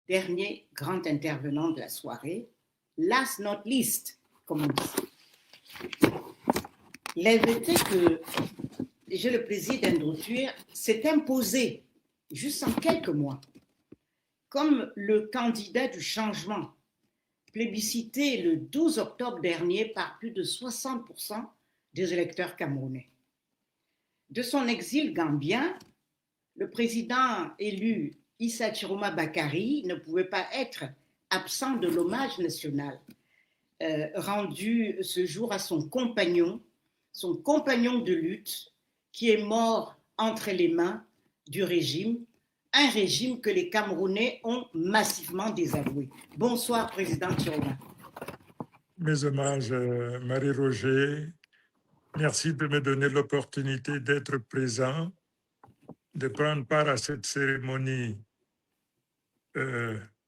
dernier grand intervenant de la soirée, last not least, comme on dit. L'invité que j'ai le plaisir d'introduire s'est imposé juste en quelques mois comme le candidat du changement, plébiscité le 12 octobre dernier par plus de 60% des électeurs camerounais. De son exil gambien, le président élu Issa Chiroma Bakari ne pouvait pas être absent de l'hommage national rendu ce jour à son compagnon de lutte, qui est mort entre les mains du régime, un régime que les Camerounais ont massivement désavoué. Bonsoir, Président Chiroma. Mes hommages, Marie-Roger. Merci de me donner l'opportunité d'être présent, de prendre part à cette cérémonie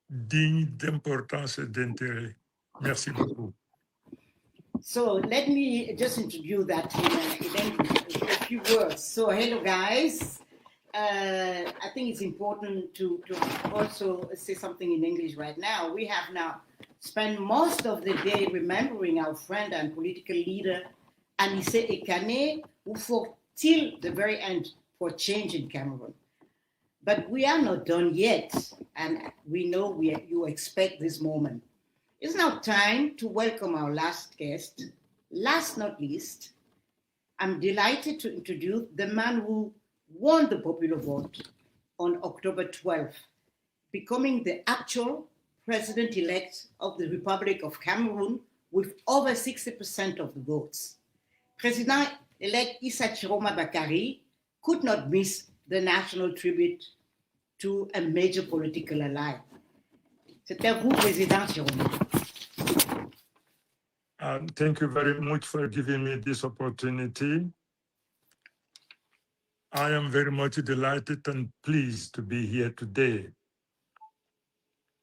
digne d'importance et d'intérêt. Merci beaucoup. So let me just introduce that in a few words. So hello guys. I think it's important to also say something in English right now. We have now spent most of the day remembering our friend and political leader, Anissé Ekane, who fought till the very end for change in Cameroon. But we are not done yet, and we know you expect this moment. It's now time to welcome our last guest. Last not least, I'm delighted to introduce the man who won the popular vote on October 12th, becoming the actual president-elect of the Republic of Cameroon with over 60% of the votes. President-elect Issa Chiroma Bakari could not miss the national tribute to a major political ally. C'est à vous, Président Chiroma. Thank you very much for giving me this opportunity. I am very much delighted and pleased to be here today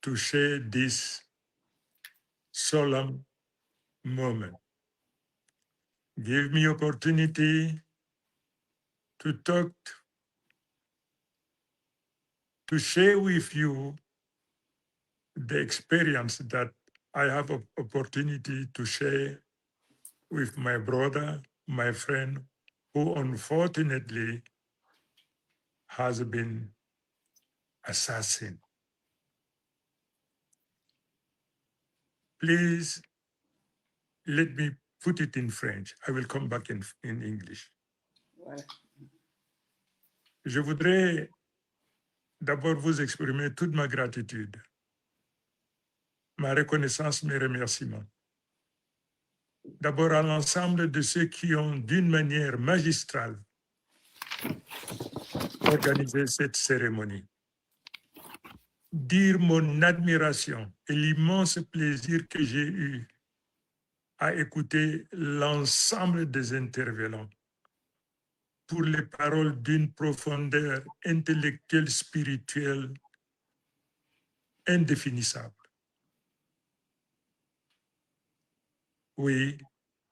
to share this solemn moment. Give me opportunity to talk, to share with you the experience that I have an opportunity to share with my brother, my friend, who unfortunately has been assassinated. Please let me put it in French. I will come back in English. Voilà. Je voudrais d'abord vous exprimer toute ma gratitude, ma reconnaissance, mes remerciements. D'abord à l'ensemble de ceux qui ont, d'une manière magistrale, organisé cette cérémonie. Dire mon admiration et l'immense plaisir que j'ai eu à écouter l'ensemble des intervenants pour les paroles d'une profondeur intellectuelle, spirituelle, indéfinissable. Oui,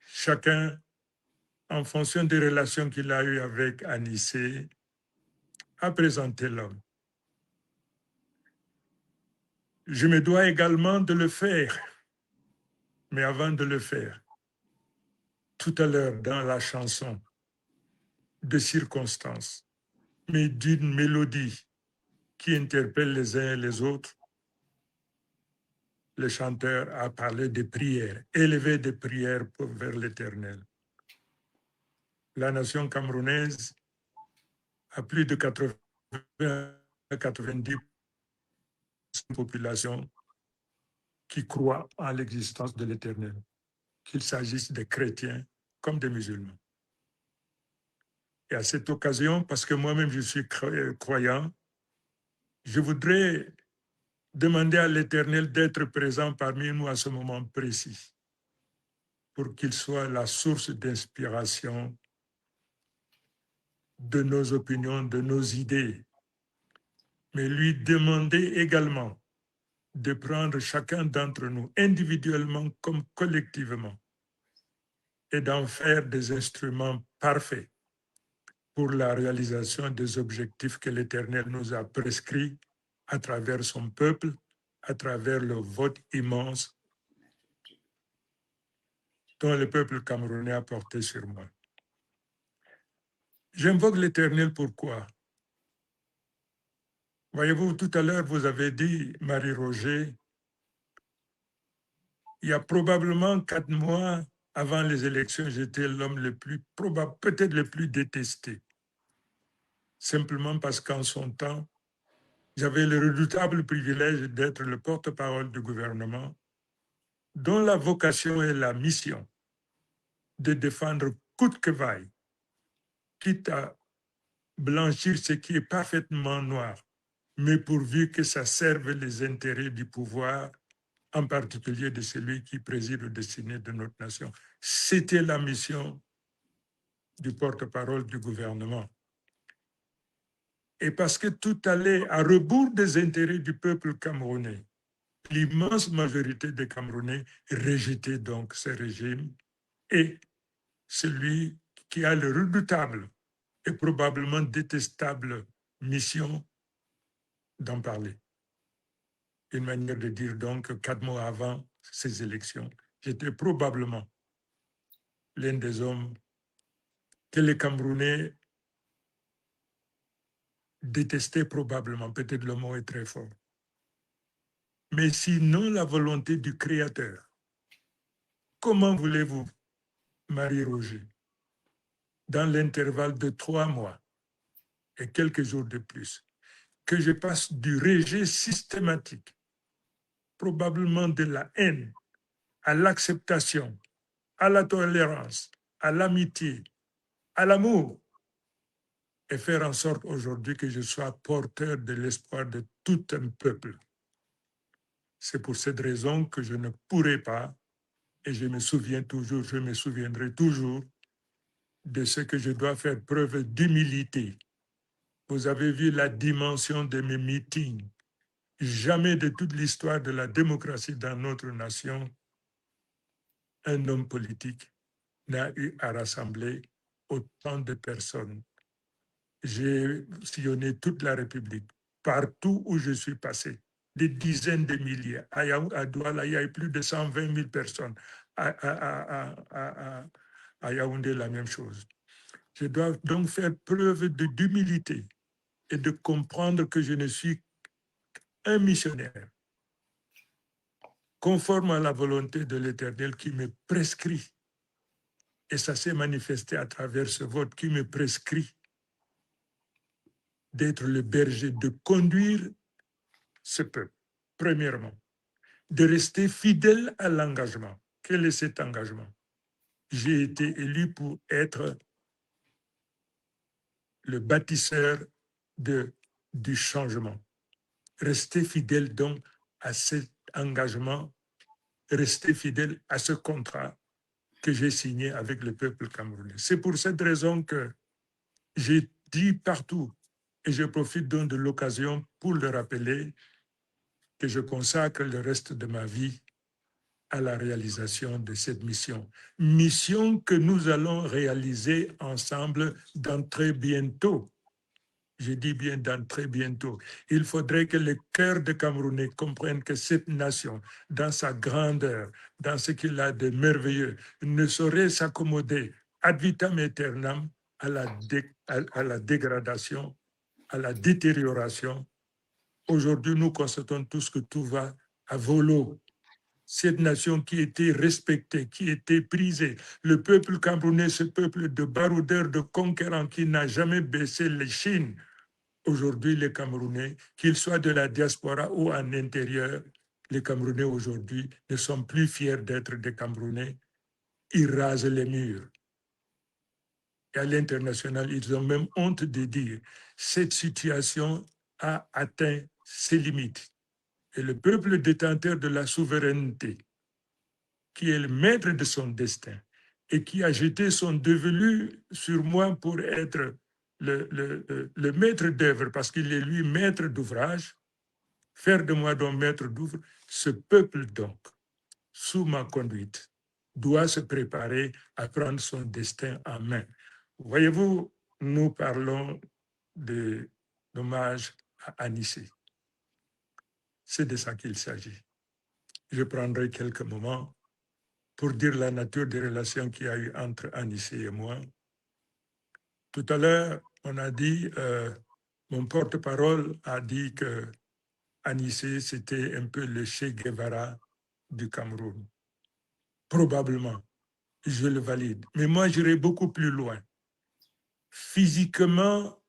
chacun, en fonction des relations qu'il a eues avec Anissé, a présenté l'homme. Je me dois également de le faire, mais avant de le faire, tout à l'heure dans la chanson de circonstances, mais d'une mélodie qui interpelle les uns et les autres, le chanteur a parlé de prières, élever des prières vers l'Éternel. La nation camerounaise a plus de 80 à 90% de population qui croit en l'existence de l'Éternel, qu'il s'agisse des chrétiens comme des musulmans. Et à cette occasion, parce que moi-même je suis croyant, je voudrais demander à l'Éternel d'être présent parmi nous à ce moment précis, pour qu'il soit la source d'inspiration de nos opinions, de nos idées, mais lui demander également de prendre chacun d'entre nous, individuellement comme collectivement, et d'en faire des instruments parfaits pour la réalisation des objectifs que l'Éternel nous a prescrits à travers son peuple à travers le vote immense dont le peuple camerounais a porté sur moi. J'invoque l'Éternel pourquoi? Voyez-vous, tout à l'heure, vous avez dit, Marie-Roger, il y a probablement 4 mois avant les élections, j'étais l'homme le plus probable, peut-être le plus détesté. Simplement parce qu'en son temps, j'avais le redoutable privilège d'être le porte-parole du gouvernement, dont la vocation et la mission de défendre coûte que vaille, quitte à blanchir ce qui est parfaitement noir, mais pourvu que ça serve les intérêts du pouvoir, en particulier de celui qui préside le destiné de notre nation. C'était la mission du porte-parole du gouvernement. Et parce que tout allait à rebours des intérêts du peuple camerounais, l'immense majorité des Camerounais rejetaient donc ce régime et celui qui a le redoutable et probablement détestable mission d'en parler. Une manière de dire donc 4 mois avant ces élections, j'étais probablement l'un des hommes que les Camerounais détestaient probablement, peut-être le mot est très fort. Mais sinon la volonté du Créateur, comment voulez-vous, Marie-Roger, dans l'intervalle de 3 mois et quelques jours de plus, que je passe du rejet systématique, probablement de la haine, à l'acceptation, à la tolérance, à l'amitié, à l'amour, et faire en sorte aujourd'hui que je sois porteur de l'espoir de tout un peuple. C'est pour cette raison que je ne pourrai pas, et je me souviens toujours, je me souviendrai toujours de ce que je dois faire preuve d'humilité. Vous avez vu la dimension de mes meetings. Jamais de toute l'histoire de la démocratie dans notre nation, un homme politique n'a eu à rassembler autant de personnes. J'ai sillonné toute la République, partout où je suis passé, des dizaines de milliers. À Douala, il y a eu plus de 120 000 personnes. À Yaoundé, la même chose. Je dois donc faire preuve d'humilité et de comprendre que je ne suis qu'un missionnaire, conforme à la volonté de l'Éternel qui me prescrit. Et ça s'est manifesté à travers ce vote qui me prescrit d'être le berger, de conduire ce peuple, premièrement, de rester fidèle à l'engagement. Quel est cet engagement? J'ai été élu pour être le bâtisseur du changement. Rester fidèle donc à cet engagement, rester fidèle à ce contrat que j'ai signé avec le peuple camerounais. C'est pour cette raison que j'ai dit partout, et je profite donc de l'occasion pour le rappeler, que je consacre le reste de ma vie à la réalisation de cette mission. Mission que nous allons réaliser ensemble dans très bientôt. Je dis bien dans très bientôt. Il faudrait que le cœur des Camerounais comprenne que cette nation, dans sa grandeur, dans ce qu'il a de merveilleux, ne saurait s'accommoder ad vitam aeternam à la dégradation, à la détérioration. Aujourd'hui, nous constatons tous que tout va à volo. Cette nation qui était respectée, qui était prisée, le peuple camerounais, ce peuple de baroudeurs, de conquérants qui n'a jamais baissé les chines. Aujourd'hui, les Camerounais, qu'ils soient de la diaspora ou en intérieur, les Camerounais aujourd'hui ne sont plus fiers d'être des Camerounais. Ils rasent les murs. Et à l'international, ils ont même honte de dire cette situation a atteint ses limites. Et le peuple détenteur de la souveraineté, qui est le maître de son destin et qui a jeté son devenu sur moi pour être le maître d'œuvre, parce qu'il est lui maître d'ouvrage, faire de moi donc maître d'œuvre, ce peuple donc, sous ma conduite, doit se préparer à prendre son destin en main. Voyez-vous, nous parlons de l'hommage à Anissé. C'est de ça qu'il s'agit. Je prendrai quelques moments pour dire la nature des relations qu'il y a eu entre Anissé et moi. Tout à l'heure, on a dit, mon porte-parole a dit que Anissé, c'était un peu le Che Guevara du Cameroun. Probablement, je le valide. Mais moi, j'irai beaucoup plus loin. Physiquement,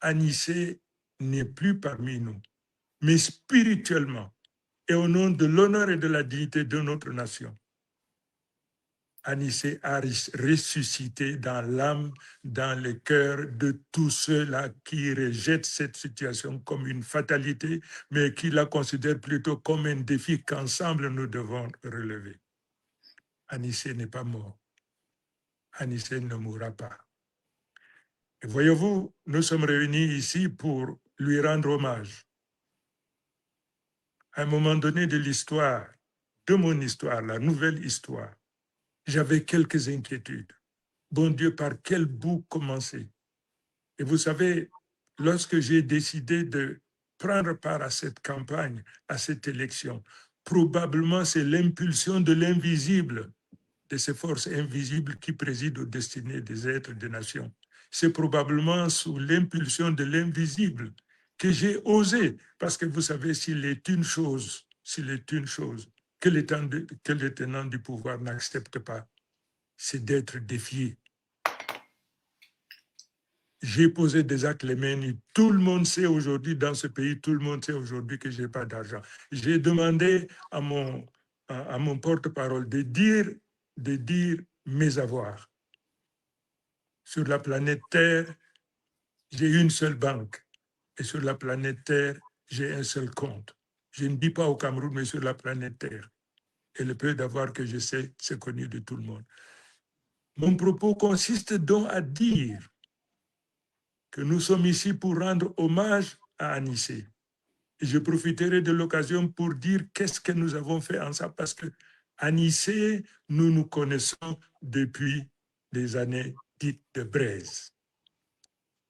Anissé n'est plus parmi nous, mais spirituellement, et au nom de l'honneur et de la dignité de notre nation, Anissé a ressuscité dans l'âme, dans le cœur de tous ceux-là qui rejettent cette situation comme une fatalité, mais qui la considèrent plutôt comme un défi qu'ensemble nous devons relever. Anissé n'est pas mort. Anissé ne mourra pas. Et voyez-vous, nous sommes réunis ici pour lui rendre hommage. À un moment donné de l'histoire, de mon histoire, la nouvelle histoire, j'avais quelques inquiétudes. Bon Dieu, par quel bout commencer? Et vous savez, lorsque j'ai décidé de prendre part à cette campagne, à cette élection, probablement c'est l'impulsion de l'invisible, de ces forces invisibles qui président aux destinées des êtres des nations. C'est probablement sous l'impulsion de l'invisible que j'ai osé, parce que vous savez, s'il est une chose que les tenants du pouvoir n'acceptent pas, c'est d'être défié. J'ai posé des actes les mains nues. Tout le monde sait aujourd'hui, dans ce pays, tout le monde sait aujourd'hui que je n'ai pas d'argent. J'ai demandé à mon porte-parole de dire mes avoirs. Sur la planète Terre, j'ai une seule banque. Et sur la planète Terre, j'ai un seul compte. Je ne dis pas au Cameroun, mais sur la planète Terre. Et le peu d'avoir que je sais, c'est connu de tout le monde. Mon propos consiste donc à dire que nous sommes ici pour rendre hommage à Anissé. Et je profiterai de l'occasion pour dire qu'est-ce que nous avons fait ensemble, parce que Anissé, nous nous connaissons depuis des années dites de braise.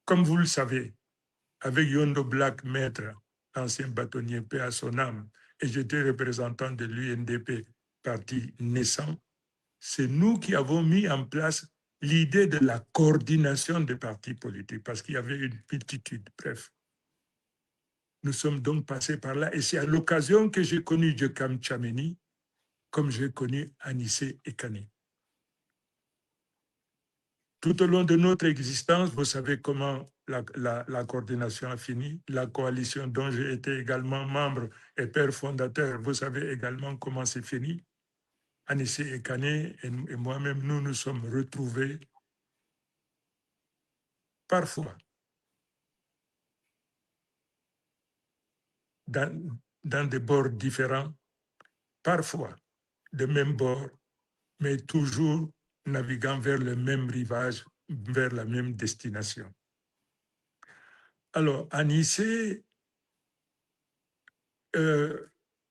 Comme vous le savez, avec Yondo Black Maître, ancien bâtonnier, paix à son âme, et j'étais représentant de l'UNDP, parti naissant, c'est nous qui avons mis en place l'idée de la coordination des partis politiques, parce qu'il y avait une multitude, bref. Nous sommes donc passés par là, et c'est à l'occasion que j'ai connu Djekam Tchameni, comme j'ai connu Anissé Ekane. Tout au long de notre existence, vous savez comment la coordination a fini. La coalition dont j'ai été également membre et père fondateur, vous savez également comment c'est fini. Anissé Ekane et moi-même, nous nous sommes retrouvés parfois dans des bords différents, parfois de même bord, mais toujours naviguant vers le même rivage, vers la même destination. Alors, Anissé,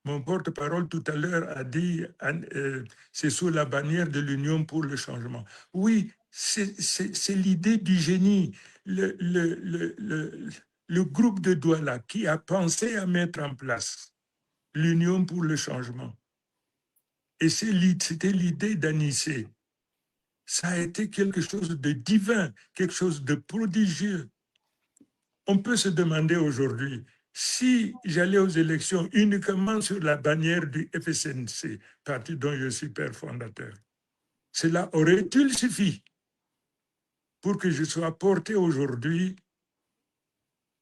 mon porte-parole tout à l'heure a dit c'est sous la bannière de l'Union pour le changement. Oui, c'est l'idée du génie, le groupe de Douala qui a pensé à mettre en place l'Union pour le changement. Et c'était l'idée d'Anissé. Ça a été quelque chose de divin, quelque chose de prodigieux. On peut se demander aujourd'hui, si j'allais aux élections uniquement sur la bannière du FSNC, parti dont je suis père fondateur, cela aurait-il suffi pour que je sois porté aujourd'hui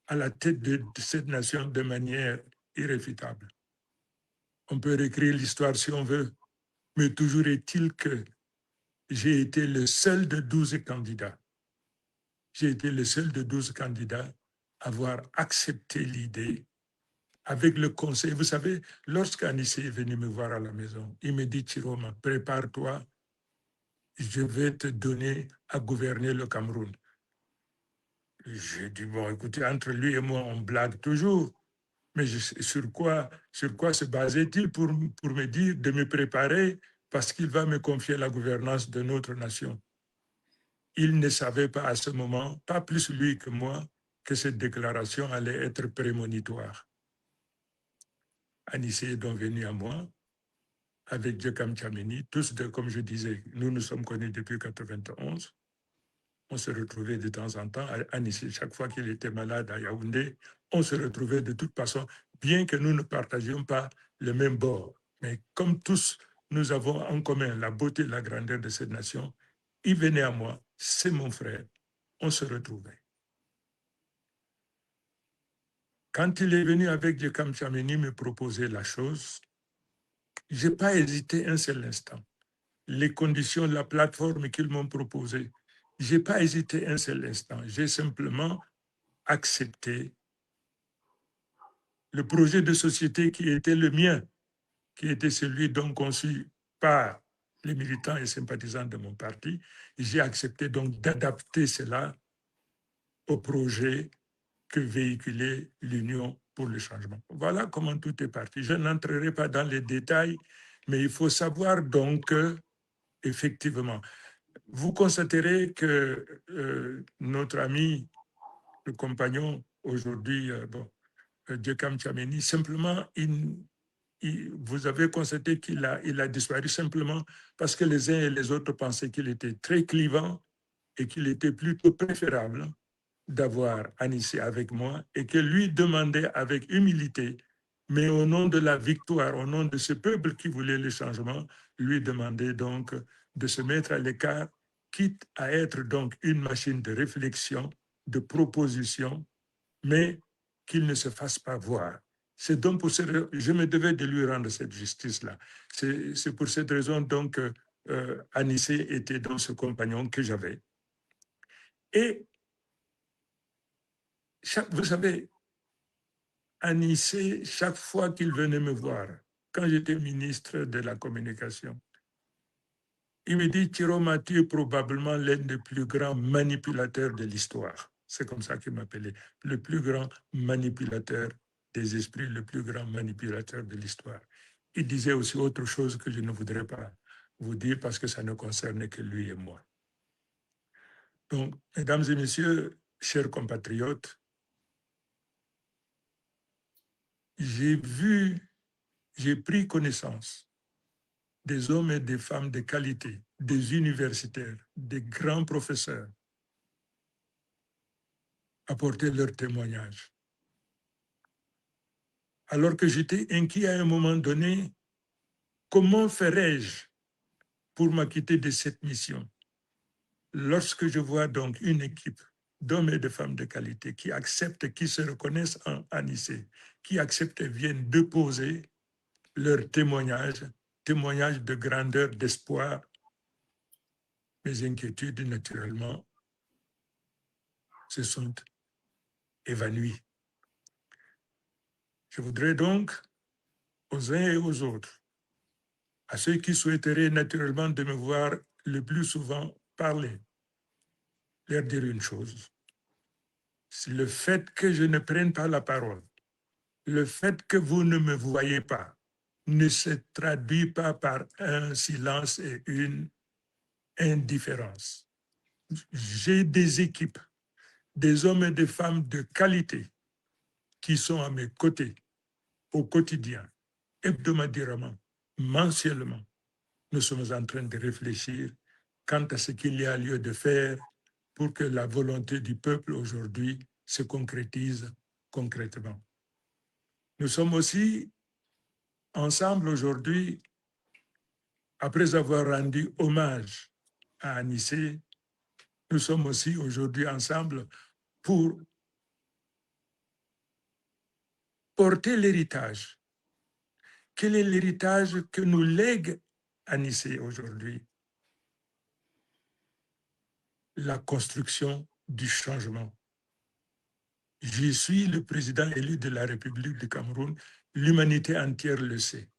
à la tête de cette nation de manière irréfutable? On peut réécrire l'histoire si on veut, mais toujours est-il que j'ai été le seul de 12 candidats. J'ai été le seul de 12 candidats à avoir accepté l'idée avec le conseil. Vous savez, lorsqu'Anissé est venu me voir à la maison, il me dit, Chiroma, prépare-toi, je vais te donner à gouverner le Cameroun. J'ai dit, bon, écoutez, entre lui et moi, on blague toujours. Mais sur quoi se basait-il pour me dire de me préparer parce qu'il va me confier la gouvernance de notre nation? Il ne savait pas à ce moment, pas plus lui que moi, que cette déclaration allait être prémonitoire. Anissé est donc venu à moi, avec Djekam Tchameni, tous deux, comme je disais, nous nous sommes connus depuis 1991. On se retrouvait de temps en temps à Anissé. Chaque fois qu'il était malade à Yaoundé, on se retrouvait de toute façon, bien que nous ne partagions pas le même bord. Mais comme tous, nous avons en commun la beauté et la grandeur de cette nation, il venait à moi, c'est mon frère, on se retrouvait. Quand il est venu avec Djekam Tchameni me proposer la chose, je n'ai pas hésité un seul instant. Les conditions, la plateforme qu'ils m'ont proposée, je n'ai pas hésité un seul instant. J'ai simplement accepté le projet de société qui était le mien, qui était celui donc conçu par les militants et sympathisants de mon parti. J'ai accepté donc d'adapter cela au projet que véhiculait l'Union pour le changement. Voilà comment tout est parti. Je n'entrerai pas dans les détails, mais il faut savoir donc que, effectivement, vous constaterez que notre ami, le compagnon aujourd'hui, Djekam Tchameni, simplement, vous avez constaté qu'il a disparu simplement parce que les uns et les autres pensaient qu'il était très clivant et qu'il était plutôt préférable d'avoir Anissé avec moi et que lui demandait avec humilité, mais au nom de la victoire, au nom de ce peuple qui voulait le changement, lui demandait donc de se mettre à l'écart, quitte à être donc une machine de réflexion, de proposition, mais qu'il ne se fasse pas voir. C'est donc pour cette raison, je me devais de lui rendre cette justice-là. C'est pour cette raison donc Anissé était donc ce compagnon que j'avais. Et vous savez, Anissé, chaque fois qu'il venait me voir, quand j'étais ministre de la Communication, il me dit, Chiroma, tu es probablement l'un des plus grands manipulateurs de l'histoire. C'est comme ça qu'il m'appelait, le plus grand manipulateur des esprits, le plus grand manipulateur de l'histoire. Il disait aussi autre chose que je ne voudrais pas vous dire parce que ça ne concerne que lui et moi. Donc, mesdames et messieurs, chers compatriotes, j'ai pris connaissance des hommes et des femmes de qualité, des universitaires, des grands professeurs, apporter leur témoignage. Alors que j'étais inquiet à un moment donné, comment ferais-je pour m'acquitter de cette mission? Lorsque je vois donc une équipe d'hommes et de femmes de qualité qui acceptent, qui se reconnaissent en Anissé, qui acceptent et viennent déposer leur témoignage de grandeur, d'espoir, mes inquiétudes, naturellement, se sont évanouies. Je voudrais donc, aux uns et aux autres, à ceux qui souhaiteraient naturellement de me voir le plus souvent parler, leur dire une chose. C'est le fait que je ne prenne pas la parole, le fait que vous ne me voyez pas, ne se traduit pas par un silence et une indifférence. J'ai des équipes, des hommes et des femmes de qualité qui sont à mes côtés au quotidien, hebdomadairement, mensuellement. Nous sommes en train de réfléchir quant à ce qu'il y a lieu de faire pour que la volonté du peuple aujourd'hui se concrétise concrètement. Nous sommes aussi ensemble aujourd'hui, après avoir rendu hommage à Anissé, nous sommes aussi aujourd'hui ensemble pour porter l'héritage. Quel est l'héritage que nous lègue Anissé aujourd'hui? La construction du changement. Je suis le président élu de la République du Cameroun. L'humanité entière le sait.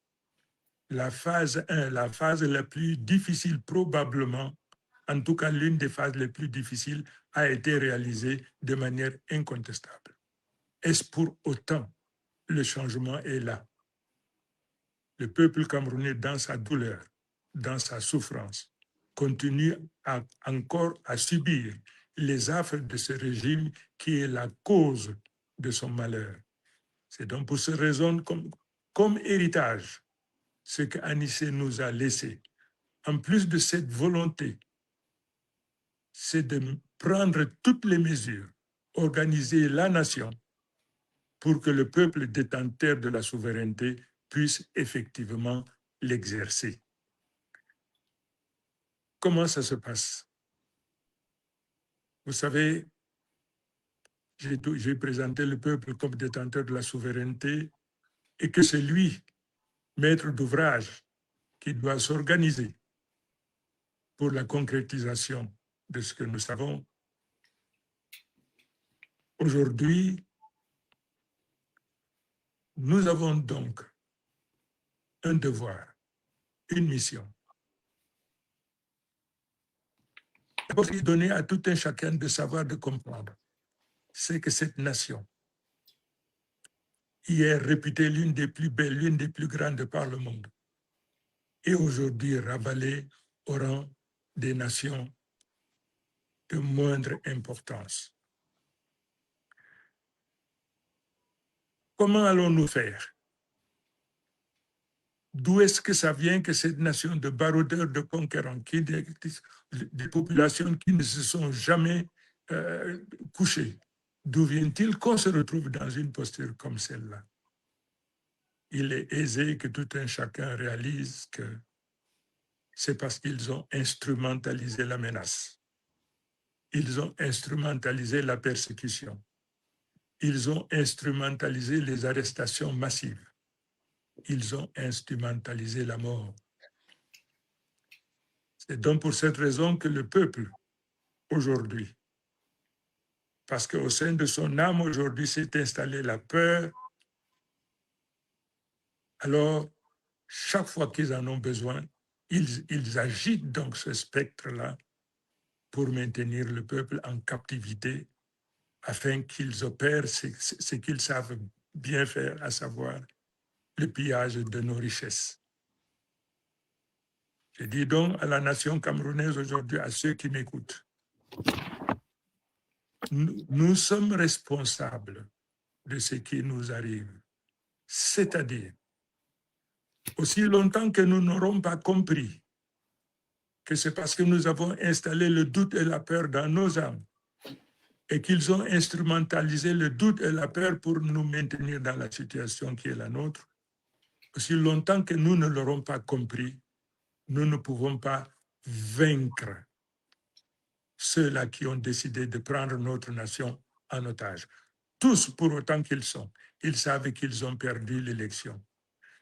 La phase 1, la phase la plus difficile probablement, en tout cas l'une des phases les plus difficiles, a été réalisée de manière incontestable. Est-ce pour autant le changement est là? Le peuple camerounais, dans sa douleur, dans sa souffrance, continue encore à subir les affres de ce régime qui est la cause de son malheur. C'est donc pour cette raison, comme héritage ce qu'Anissé nous a laissé. En plus de cette volonté, c'est de prendre toutes les mesures, organiser la nation pour que le peuple détenteur de la souveraineté puisse effectivement l'exercer. Comment ça se passe? Vous savez, j'ai présenté le peuple comme détenteur de la souveraineté et que c'est lui, maître d'ouvrage, qui doit s'organiser pour la concrétisation de ce que nous savons. Aujourd'hui, nous avons donc un devoir, une mission. D'abord, il donner à tout un chacun de savoir, de comprendre, c'est que cette nation, hier réputée l'une des plus belles, l'une des plus grandes par le monde, est aujourd'hui ravalée au rang des nations de moindre importance. Comment allons-nous faire? D'où est-ce que ça vient que cette nation de baroudeurs, de conquérants, des populations qui ne se sont jamais couchées, d'où vient-il qu'on se retrouve dans une posture comme celle-là? Il est aisé que tout un chacun réalise que c'est parce qu'ils ont instrumentalisé la menace. Ils ont instrumentalisé la persécution. Ils ont instrumentalisé les arrestations massives. Ils ont instrumentalisé la mort. C'est donc pour cette raison que le peuple, aujourd'hui, parce qu'au sein de son âme, aujourd'hui, s'est installée la peur, alors, chaque fois qu'ils en ont besoin, ils agitent donc ce spectre-là pour maintenir le peuple en captivité, afin qu'ils opèrent ce qu'ils savent bien faire, à savoir le pillage de nos richesses. Je dis donc à la nation camerounaise aujourd'hui, à ceux qui m'écoutent, nous sommes responsables de ce qui nous arrive. C'est-à-dire, aussi longtemps que nous n'aurons pas compris que c'est parce que nous avons installé le doute et la peur dans nos âmes et qu'ils ont instrumentalisé le doute et la peur pour nous maintenir dans la situation qui est la nôtre, aussi longtemps que nous ne l'aurons pas compris, nous ne pouvons pas vaincre ceux-là qui ont décidé de prendre notre nation en otage. Tous, pour autant qu'ils sont, ils savent qu'ils ont perdu l'élection.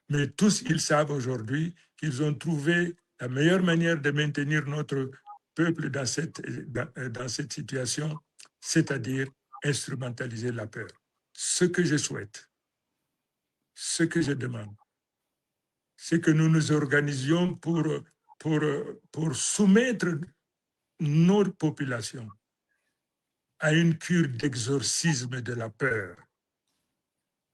Mais tous, ils savent aujourd'hui qu'ils ont trouvé la meilleure manière de maintenir notre peuple dans cette situation, c'est-à-dire instrumentaliser la peur. Ce que je souhaite, ce que je demande, c'est que nous nous organisions pour soumettre notre population à une cure d'exorcisme de la peur.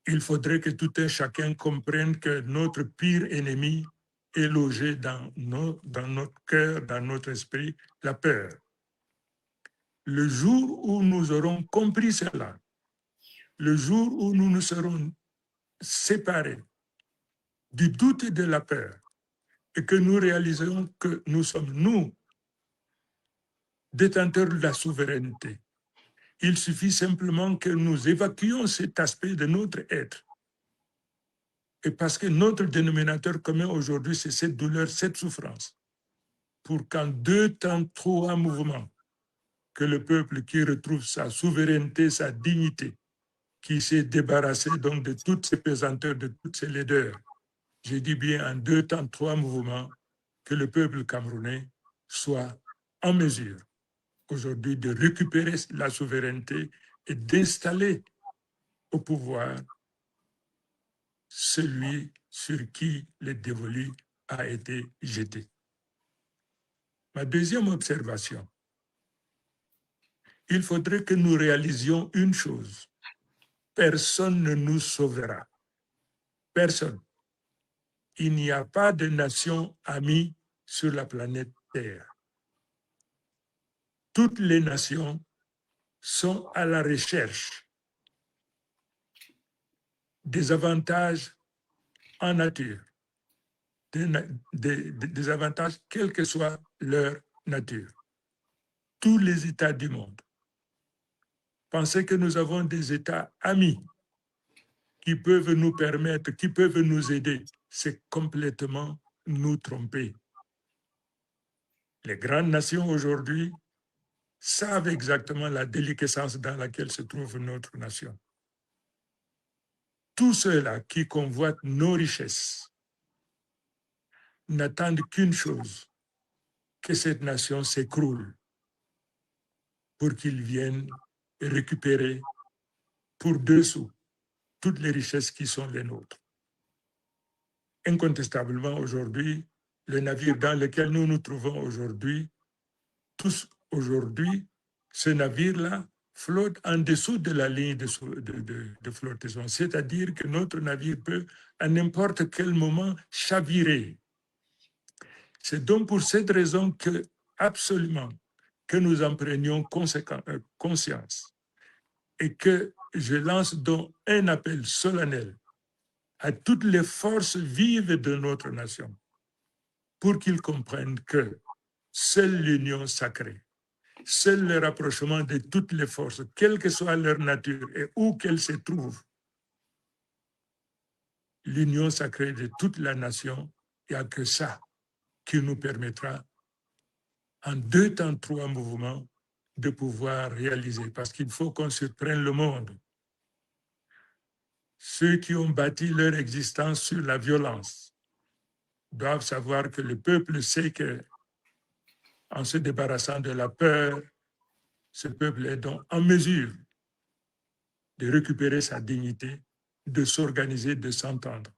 Il faudrait que tout un chacun comprenne que notre pire ennemi est logé dans notre cœur, dans notre esprit, la peur. Le jour où nous aurons compris cela, le jour où nous nous serons séparés du doute et de la peur, et que nous réaliserons que nous sommes, nous, détenteurs de la souveraineté, il suffit simplement que nous évacuions cet aspect de notre être. Et parce que notre dénominateur commun aujourd'hui, c'est cette douleur, cette souffrance, pour qu'en 2 temps, 3 mouvements, que le peuple qui retrouve sa souveraineté, sa dignité, qui s'est débarrassé donc de toutes ces pesanteurs, de toutes ces laideurs, je dis bien en 2 temps, 3 mouvements, que le peuple camerounais soit en mesure aujourd'hui de récupérer la souveraineté et d'installer au pouvoir celui sur qui le dévolu a été jeté. Ma deuxième observation, il faudrait que nous réalisions une chose. Personne ne nous sauvera. Personne. Il n'y a pas de nation amie sur la planète Terre. Toutes les nations sont à la recherche des avantages en nature, des avantages, quelle que soit leur nature. Tous les États du monde. Penser que nous avons des États amis qui peuvent nous permettre, qui peuvent nous aider, c'est complètement nous tromper. Les grandes nations aujourd'hui savent exactement la déliquescence dans laquelle se trouve notre nation. Tous ceux-là qui convoitent nos richesses n'attendent qu'une chose, que cette nation s'écroule pour qu'ils viennent récupérer pour 2 sous toutes les richesses qui sont les nôtres. Incontestablement, aujourd'hui, le navire dans lequel nous nous trouvons aujourd'hui, tous aujourd'hui, ce navire-là flotte en dessous de la ligne de flottaison. C'est-à-dire que notre navire peut, à n'importe quel moment, chavirer. C'est donc pour cette raison que, absolument, que nous en prenions conscience et que je lance donc un appel solennel à toutes les forces vives de notre nation pour qu'ils comprennent que seule l'union sacrée, seul le rapprochement de toutes les forces, quelle que soit leur nature et où qu'elles se trouvent, l'union sacrée de toute la nation, il n'y a que ça qui nous permettra, en 2 temps, 3 mouvements, de pouvoir réaliser. Parce qu'il faut qu'on surprenne le monde. Ceux qui ont bâti leur existence sur la violence doivent savoir que le peuple sait que, en se débarrassant de la peur, ce peuple est donc en mesure de récupérer sa dignité, de s'organiser, de s'entendre.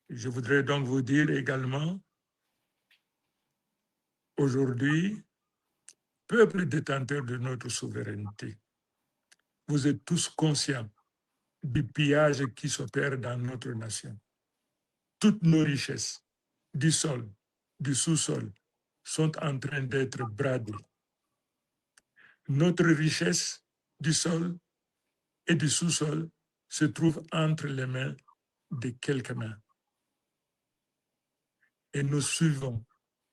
Je voudrais donc vous dire également, aujourd'hui, peuple détenteur de notre souveraineté, vous êtes tous conscients du pillage qui s'opère dans notre nation. Toutes nos richesses, du sol, du sous-sol, sont en train d'être bradées. Notre richesse du sol et du sous-sol se trouve entre les mains de quelques mains. Et nous suivons,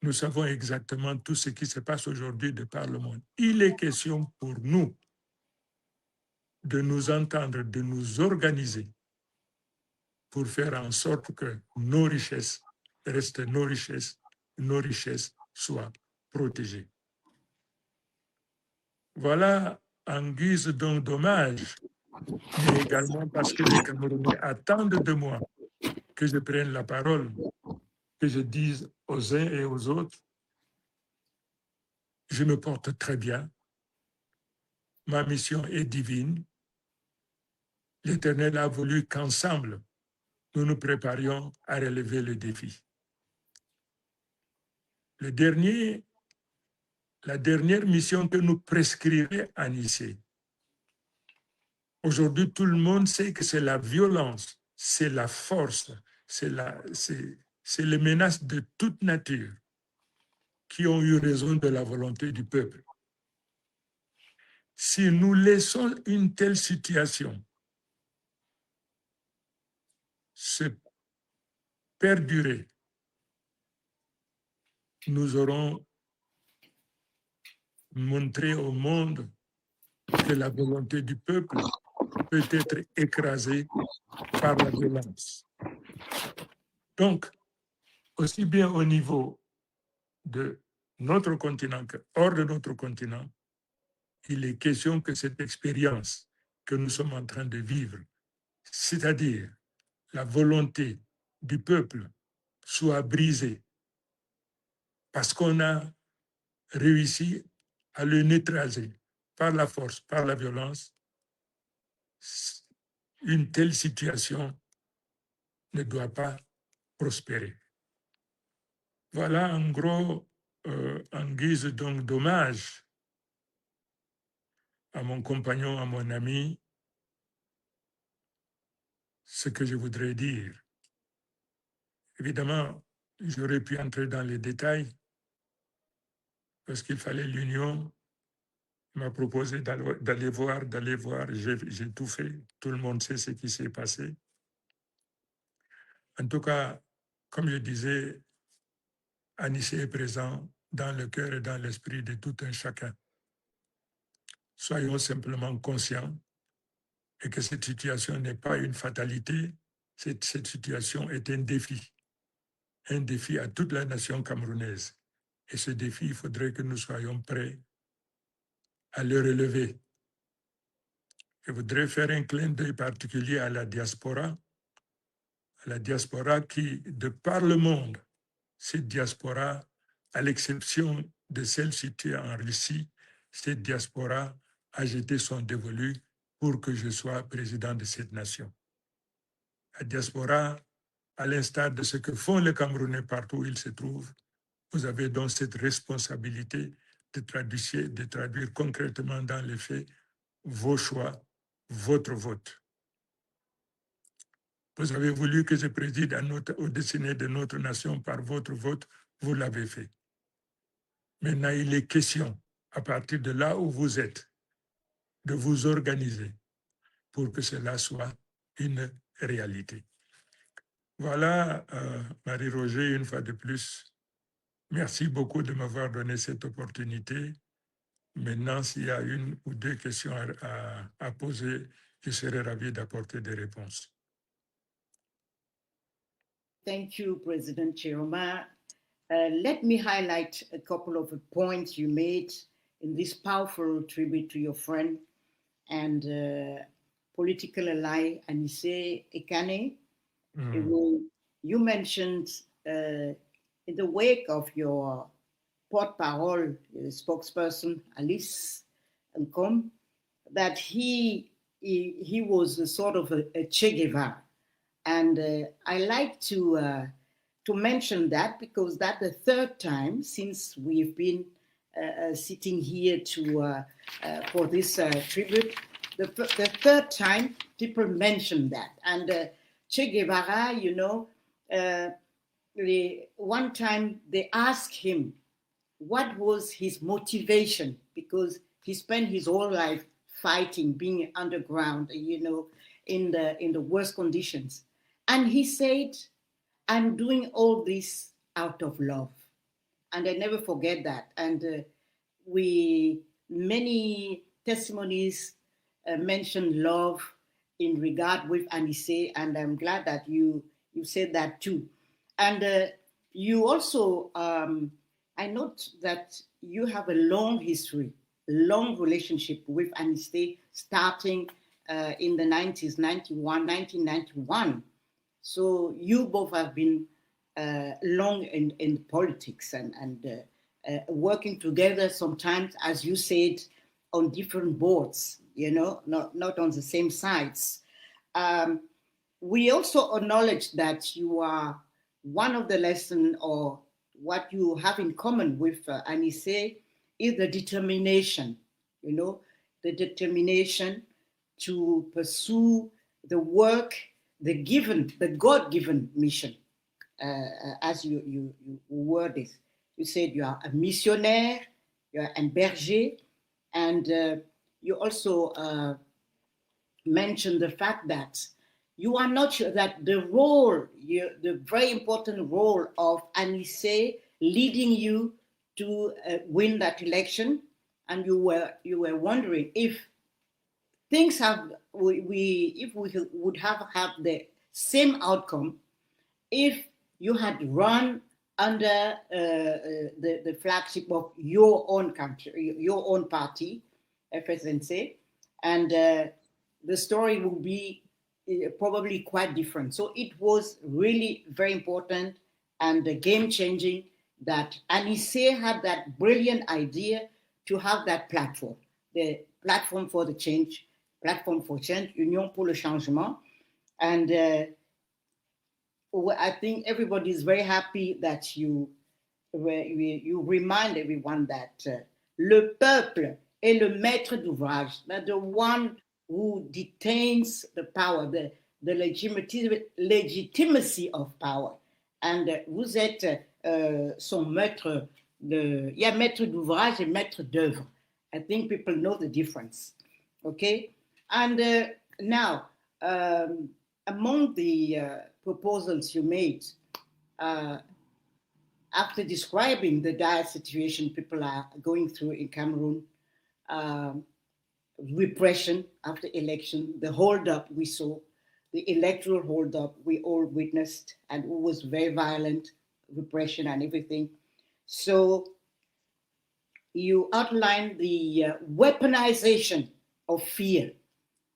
nous savons exactement tout ce qui se passe aujourd'hui de par le monde. Il est question pour nous de nous entendre, de nous organiser pour faire en sorte que nos richesses restent nos richesses soient protégées. Voilà en guise d'un dommage, mais également parce que les Camerounais attendent de moi que je prenne la parole, que je dise aux uns et aux autres, je me porte très bien, ma mission est divine, l'Éternel a voulu qu'ensemble, nous nous préparions à relever le défi. La dernière mission que nous prescrivait à Nicée. Aujourd'hui, tout le monde sait que c'est la violence, c'est la force, c'est les menaces de toute nature qui ont eu raison de la volonté du peuple. Si nous laissons une telle situation se perdurer, nous aurons montré au monde que la volonté du peuple peut être écrasée par la violence. Donc, aussi bien au niveau de notre continent que hors de notre continent, il est question que cette expérience que nous sommes en train de vivre, c'est-à-dire la volonté du peuple, soit brisée parce qu'on a réussi à le neutraliser par la force, par la violence. Une telle situation ne doit pas prospérer. Voilà en gros, en guise donc d'hommage à mon compagnon, à mon ami, ce que je voudrais dire. Évidemment, j'aurais pu entrer dans les détails parce qu'il fallait l'union. Il m'a proposé d'aller voir, j'ai tout fait. Tout le monde sait ce qui s'est passé. En tout cas, comme je disais, Anissé est présent dans le cœur et dans l'esprit de tout un chacun. Soyons simplement conscients et que cette situation n'est pas une fatalité, cette situation est un défi à toute la nation camerounaise. Et ce défi, il faudrait que nous soyons prêts à le relever. Je voudrais faire un clin d'œil particulier à la diaspora qui, de par le monde, cette diaspora, à l'exception de celle située en Russie, cette diaspora a jeté son dévolu pour que je sois président de cette nation. La diaspora, à l'instar de ce que font les Camerounais partout où ils se trouvent, vous avez donc cette responsabilité de traduire concrètement dans les faits vos choix, votre vote. Vous avez voulu que je préside au destiné de notre nation par votre vote, vous l'avez fait. Maintenant, il est question, à partir de là où vous êtes, de vous organiser pour que cela soit une réalité. Voilà, Marie-Roger, une fois de plus, merci beaucoup de m'avoir donné cette opportunité. Maintenant, s'il y a une ou deux questions à poser, je serai ravi d'apporter des réponses. Thank you, President Chiroma. Let me highlight a couple of points you made in this powerful tribute to your friend and political ally, Anissé Ekane. You mentioned in the wake of your porte-parole, spokesperson, Alice Nkom, that he was a sort of a Che Guevara. And I like to mention that because that's the third time since we've been sitting here for this tribute. The third time people mention that. And Che Guevara, one time they asked him what was his motivation, because he spent his whole life fighting, being underground, in the worst conditions. And he said, I'm doing all this out of love. And I never forget that. And many testimonies mention love in regard with Anissé, and I'm glad that you said that too. And you also, I note that you have a long history, long relationship with Anissé, starting in the 90s, 1991. So you both have been long in politics and working together sometimes, as you said, on different boards, not on the same sides. We also acknowledge that you are one of the lessons, or what you have in common with Anissé is the determination, the determination to pursue the work, the God-given mission, as you word it. You said you are a missionnaire, you are un berger, and you also mentioned the fact that you are not sure that the very important role of Anissé leading you to win that election, and you were wondering if things if we would have the same outcome if you had run under the flagship of your own country, your own party, FSNC, and the story would be probably quite different. So it was really very important and game-changing that Anissé had that brilliant idea to have that platform, the platform for the change, platform for change, Union pour le changement. And I think everybody is very happy that you remind everyone that le peuple est le maître d'ouvrage, that the one who detains the power, the legitimacy of power. And vous êtes son maître il y a maître d'ouvrage et maître d'œuvre. I think people know the difference. Okay? And now, among the proposals you made, after describing the dire situation people are going through in Cameroon, repression after election, the hold-up we saw, the electoral hold-up we all witnessed, and it was very violent, repression and everything. So you outlined the weaponization of fear,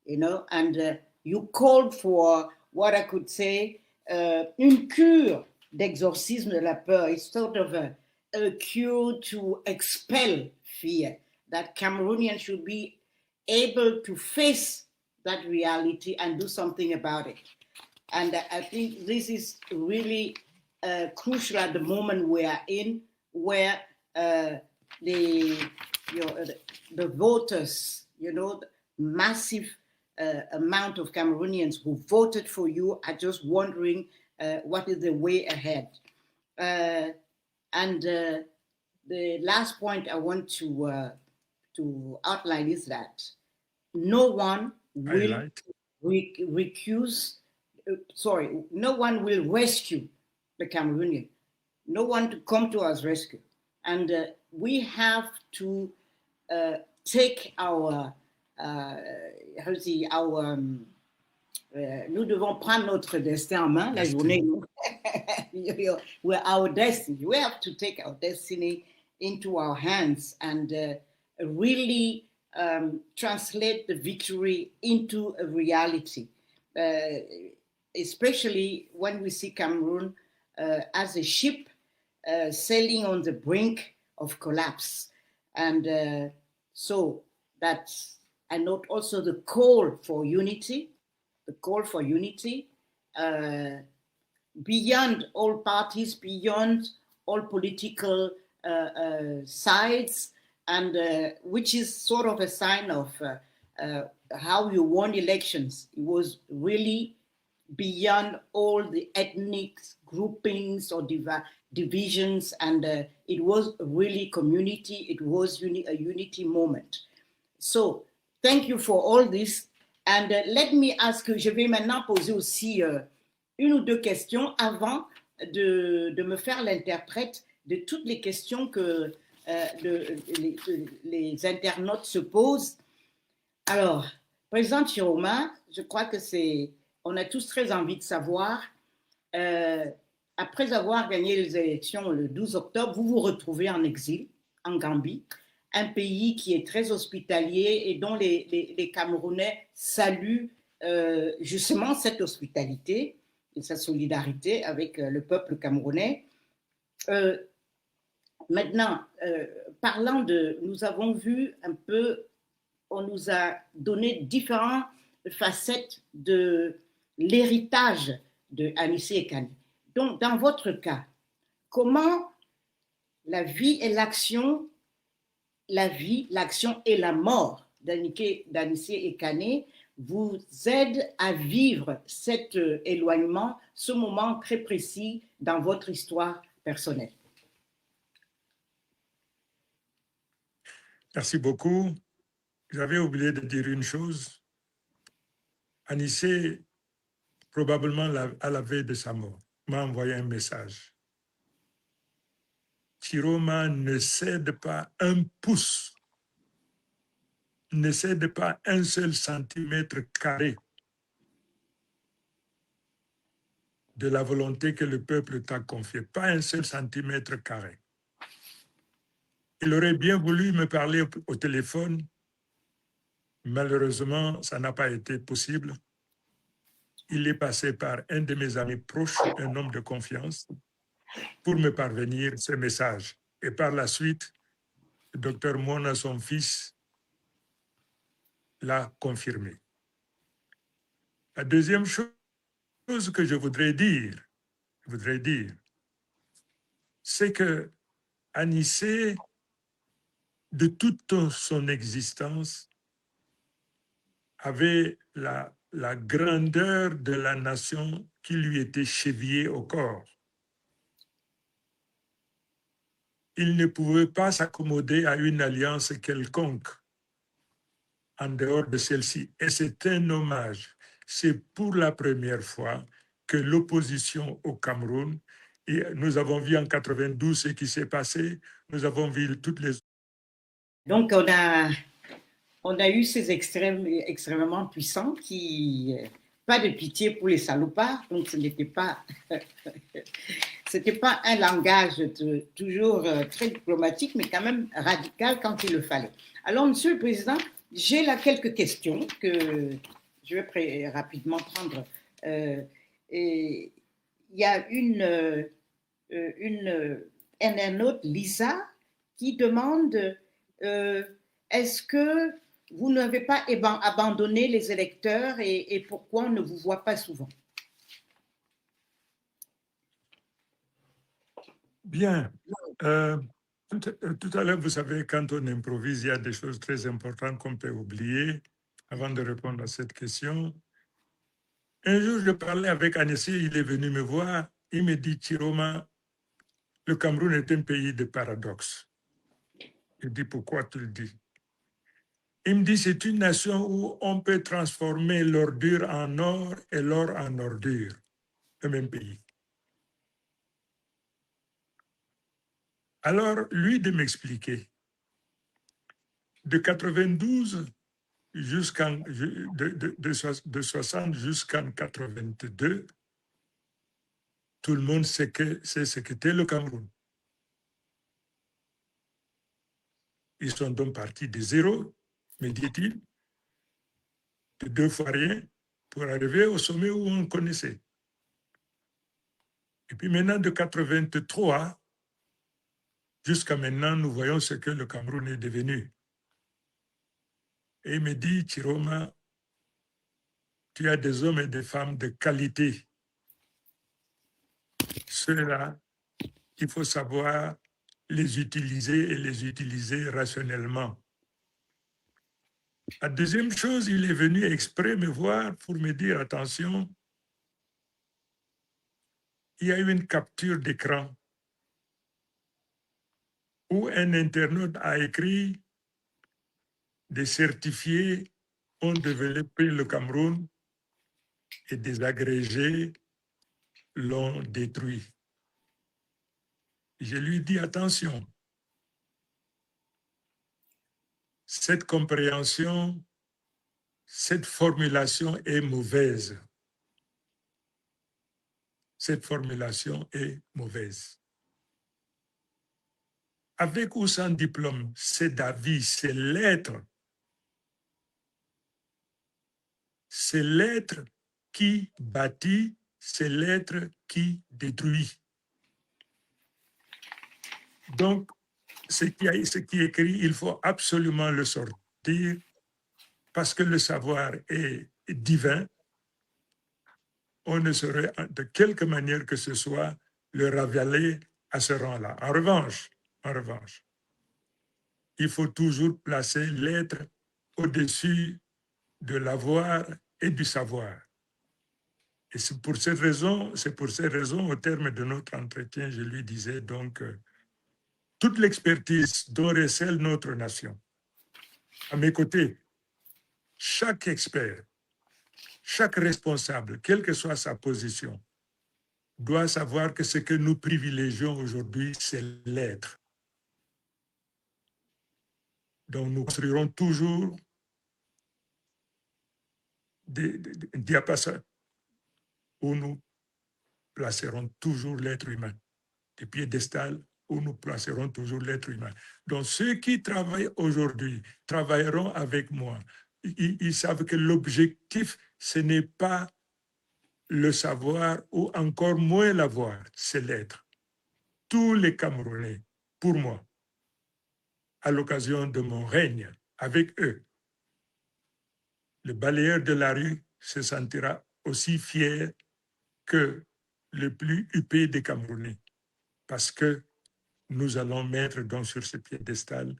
you know, and you called for what I could say, une cure d'exorcisme de la peur. It's sort of a cure to expel fear, that Cameroonians should be able to face that reality and do something about it. And I think this is really crucial at the moment we are in, where the voters, you know, massive amount of Cameroonians who voted for you are just wondering what is the way ahead. And the last point I want to outline is that no one will no one will rescue the Cameroonian. No one to come to our rescue. And we have to take our, nous devons prendre notre destin en main, la journée. We're our destiny. We have to take our destiny into our hands and really translate the victory into a reality, especially when we see Cameroon as a ship sailing on the brink of collapse. And so that's, I note also the call for unity, beyond all parties, beyond all political sides, and which is sort of a sign of how you won elections. It was really beyond all the ethnic groupings or divisions, and it was really community. It was a unity moment. So thank you for all this. And let me ask, je vais maintenant poser aussi une ou deux questions avant de me faire l'interprète de toutes les questions que les internautes se posent. Alors, Président Chiroma, je crois que on a tous très envie de savoir, après avoir gagné les élections le 12 octobre, vous vous retrouvez en exil, en Gambie, un pays qui est très hospitalier et dont les Camerounais saluent justement cette hospitalité et sa solidarité avec le peuple camerounais. Maintenant, parlant nous avons vu un peu, on nous a donné différentes facettes de l'héritage de Anissé Ekane. Donc, dans votre cas, comment la vie, l'action et la mort d'Anissé Ekane vous aident à vivre cet éloignement, ce moment très précis dans votre histoire personnelle? Merci beaucoup. J'avais oublié de dire une chose. Anissé, probablement à la veille de sa mort, m'a envoyé un message. Chiroma ne cède pas un pouce, ne cède pas un seul centimètre carré de la volonté que le peuple t'a confiée, pas un seul centimètre carré. Il aurait bien voulu me parler au téléphone. Malheureusement, ça n'a pas été possible. Il est passé par un de mes amis proches, un homme de confiance, pour me parvenir ce message. Et par la suite, le docteur Mona, son fils, l'a confirmé. La deuxième chose que je voudrais dire, c'est que Anissé, de toute son existence, avait la grandeur de la nation qui lui était chevillée au corps. Il ne pouvait pas s'accommoder à une alliance quelconque en dehors de celle-ci. Et c'est un hommage, c'est pour la première fois que l'opposition au Cameroun, et nous avons vu en 92 ce qui s'est passé, nous avons vu toutes les... Donc, on a eu ces extrêmes extrêmement puissants qui, pas de pitié pour les salopards, donc ce n'était pas, c'était pas un langage toujours très diplomatique, mais quand même radical quand il le fallait. Alors, Monsieur le Président, j'ai là quelques questions que je vais rapidement prendre. Et il y a un internaute, Lisa, qui demande est-ce que vous n'avez pas abandonné les électeurs et pourquoi on ne vous voit pas souvent? Bien. Tout à l'heure, vous savez, quand on improvise, il y a des choses très importantes qu'on peut oublier avant de répondre à cette question. Un jour, je parlais avec Annecy, il est venu me voir, il me dit, Chiroma, le Cameroun est un pays de paradoxes. Je dis, pourquoi tu le dis? Il me dit, c'est une nation où on peut transformer l'ordure en or et l'or en ordure, le même pays. Alors, lui de m'expliquer, de 92 de 60 jusqu'en 82, tout le monde sait ce qu'était le Cameroun. Ils sont donc partis de zéro, me dit-il, de 2 fois rien, pour arriver au sommet où on connaissait. Et puis maintenant, de 83 jusqu'à maintenant, nous voyons ce que le Cameroun est devenu. Et il me dit, Chiroma, tu as des hommes et des femmes de qualité. Ceux-là, il faut savoir les utiliser et les utiliser rationnellement. La deuxième chose, il est venu exprès me voir pour me dire, attention, il y a eu une capture d'écran où un internaute a écrit des certifiés ont développé le Cameroun et des agrégés l'ont détruit. Je lui dis, attention, cette compréhension, cette formulation est mauvaise. Cette formulation est mauvaise. Avec ou sans diplôme, c'est d'avis, c'est l'être. C'est l'être qui bâtit, c'est l'être qui détruit. Donc, ce qui est écrit, il faut absolument le sortir parce que le savoir est divin. On ne saurait de quelque manière que ce soit le ravaler à ce rang-là. En revanche, il faut toujours placer l'être au-dessus de l'avoir et du savoir. Et c'est pour ces raisons, au terme de notre entretien, je lui disais donc toute l'expertise dont recèle notre nation. À mes côtés, chaque expert, chaque responsable, quelle que soit sa position, doit savoir que ce que nous privilégions aujourd'hui, c'est l'être. Donc nous construirons toujours des diapasons où nous placerons toujours l'être humain, des piédestals où nous placerons toujours l'être humain. Donc ceux qui travaillent aujourd'hui travailleront avec moi. Ils savent que l'objectif, ce n'est pas le savoir ou encore moins l'avoir, c'est l'être. Tous les Camerounais, pour moi, à l'occasion de mon règne avec eux, le balayeur de la rue se sentira aussi fier que le plus huppé des Camerounais, parce que nous allons mettre donc sur ce piédestal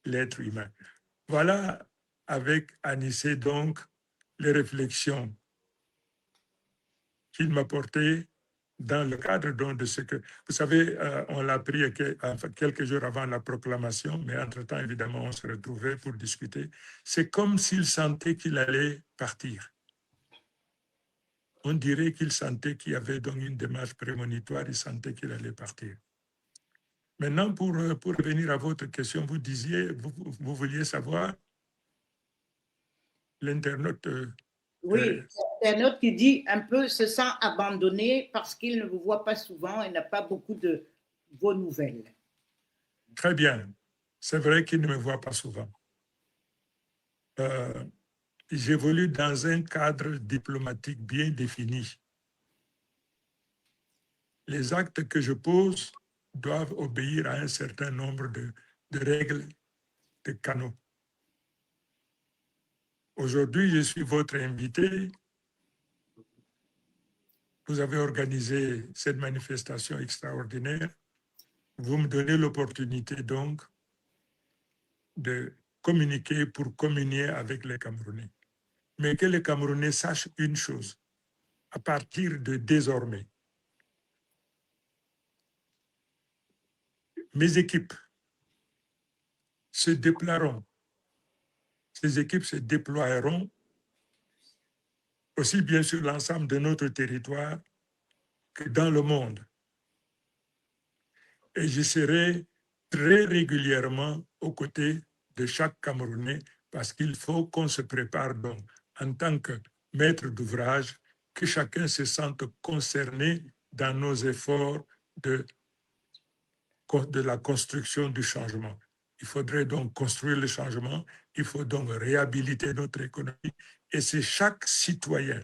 l'être humain. Voilà, avec Anissé, donc, les réflexions qu'il m'a portées dans le cadre donc de ce que... Vous savez, on l'a appris quelques jours avant la proclamation, mais entre-temps, évidemment, on se retrouvait pour discuter. C'est comme s'il sentait qu'il allait partir. on dirait qu'il sentait qu'il y avait donc une démarche prémonitoire, il sentait qu'il allait partir. Maintenant, pour revenir à votre question, vous disiez, vous vouliez savoir, l'internaute... Oui, c'est un autre qui dit un peu se sent abandonné parce qu'il ne vous voit pas souvent et n'a pas beaucoup de vos nouvelles. Très bien. C'est vrai qu'il ne me voit pas souvent. J'évolue dans un cadre diplomatique bien défini. Les actes que je pose doivent obéir à un certain nombre de règles, de canaux. Aujourd'hui, je suis votre invité. Vous avez organisé cette manifestation extraordinaire. Vous me donnez l'opportunité donc de communiquer pour communier avec les Camerounais. Mais que les Camerounais sachent une chose, à partir de désormais, mes équipes se déploieront. Ces équipes se déploieront aussi bien sur l'ensemble de notre territoire que dans le monde. Et je serai très régulièrement aux côtés de chaque Camerounais parce qu'il faut qu'on se prépare donc en tant que maître d'ouvrage, que chacun se sente concerné dans nos efforts de la construction du changement. Il faudrait donc construire le changement, il faut donc réhabiliter notre économie et c'est chaque citoyen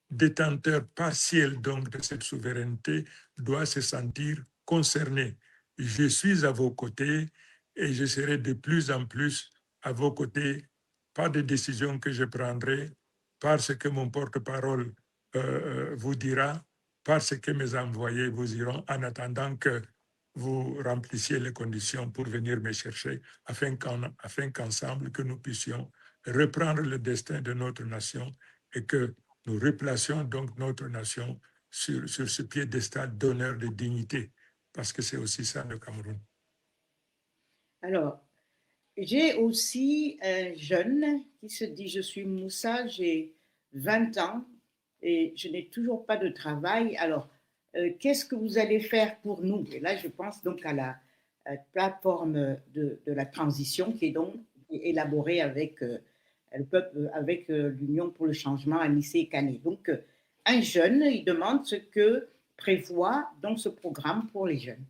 détenteur partiel donc de cette souveraineté doit se sentir concerné. Je suis à vos côtés et je serai de plus en plus à vos côtés, pas de décision que je prendrai, parce que mon porte-parole vous dira, parce que mes envoyés vous iront, en attendant que vous remplissiez les conditions pour venir me chercher, afin qu'ensemble, que nous puissions reprendre le destin de notre nation et que nous replacions donc notre nation sur ce piédestal d'honneur, de dignité, parce que c'est aussi ça le Cameroun. Alors, j'ai aussi un jeune qui se dit, je suis Moussa, j'ai 20 ans et je n'ai toujours pas de travail. Alors, qu'est-ce que vous allez faire pour nous? Et là, je pense donc à la plateforme de la transition qui est donc élaborée avec le peuple, avec l'Union pour le changement à Nice-Cané. Donc, un jeune, il demande ce que prévoit donc ce programme pour les jeunes.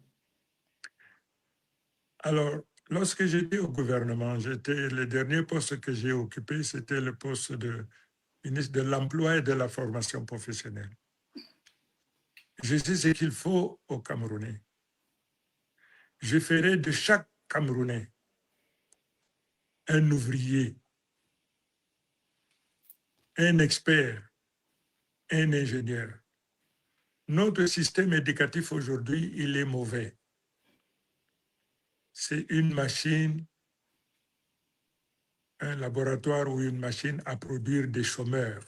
Alors, lorsque j'étais au gouvernement, le dernier poste que j'ai occupé, c'était le poste de ministre de l'Emploi et de la formation professionnelle. Je sais ce qu'il faut aux Camerounais. Je ferai de chaque Camerounais un ouvrier, un expert, un ingénieur. Notre système éducatif aujourd'hui, il est mauvais. C'est une machine, un laboratoire ou une machine à produire des chômeurs.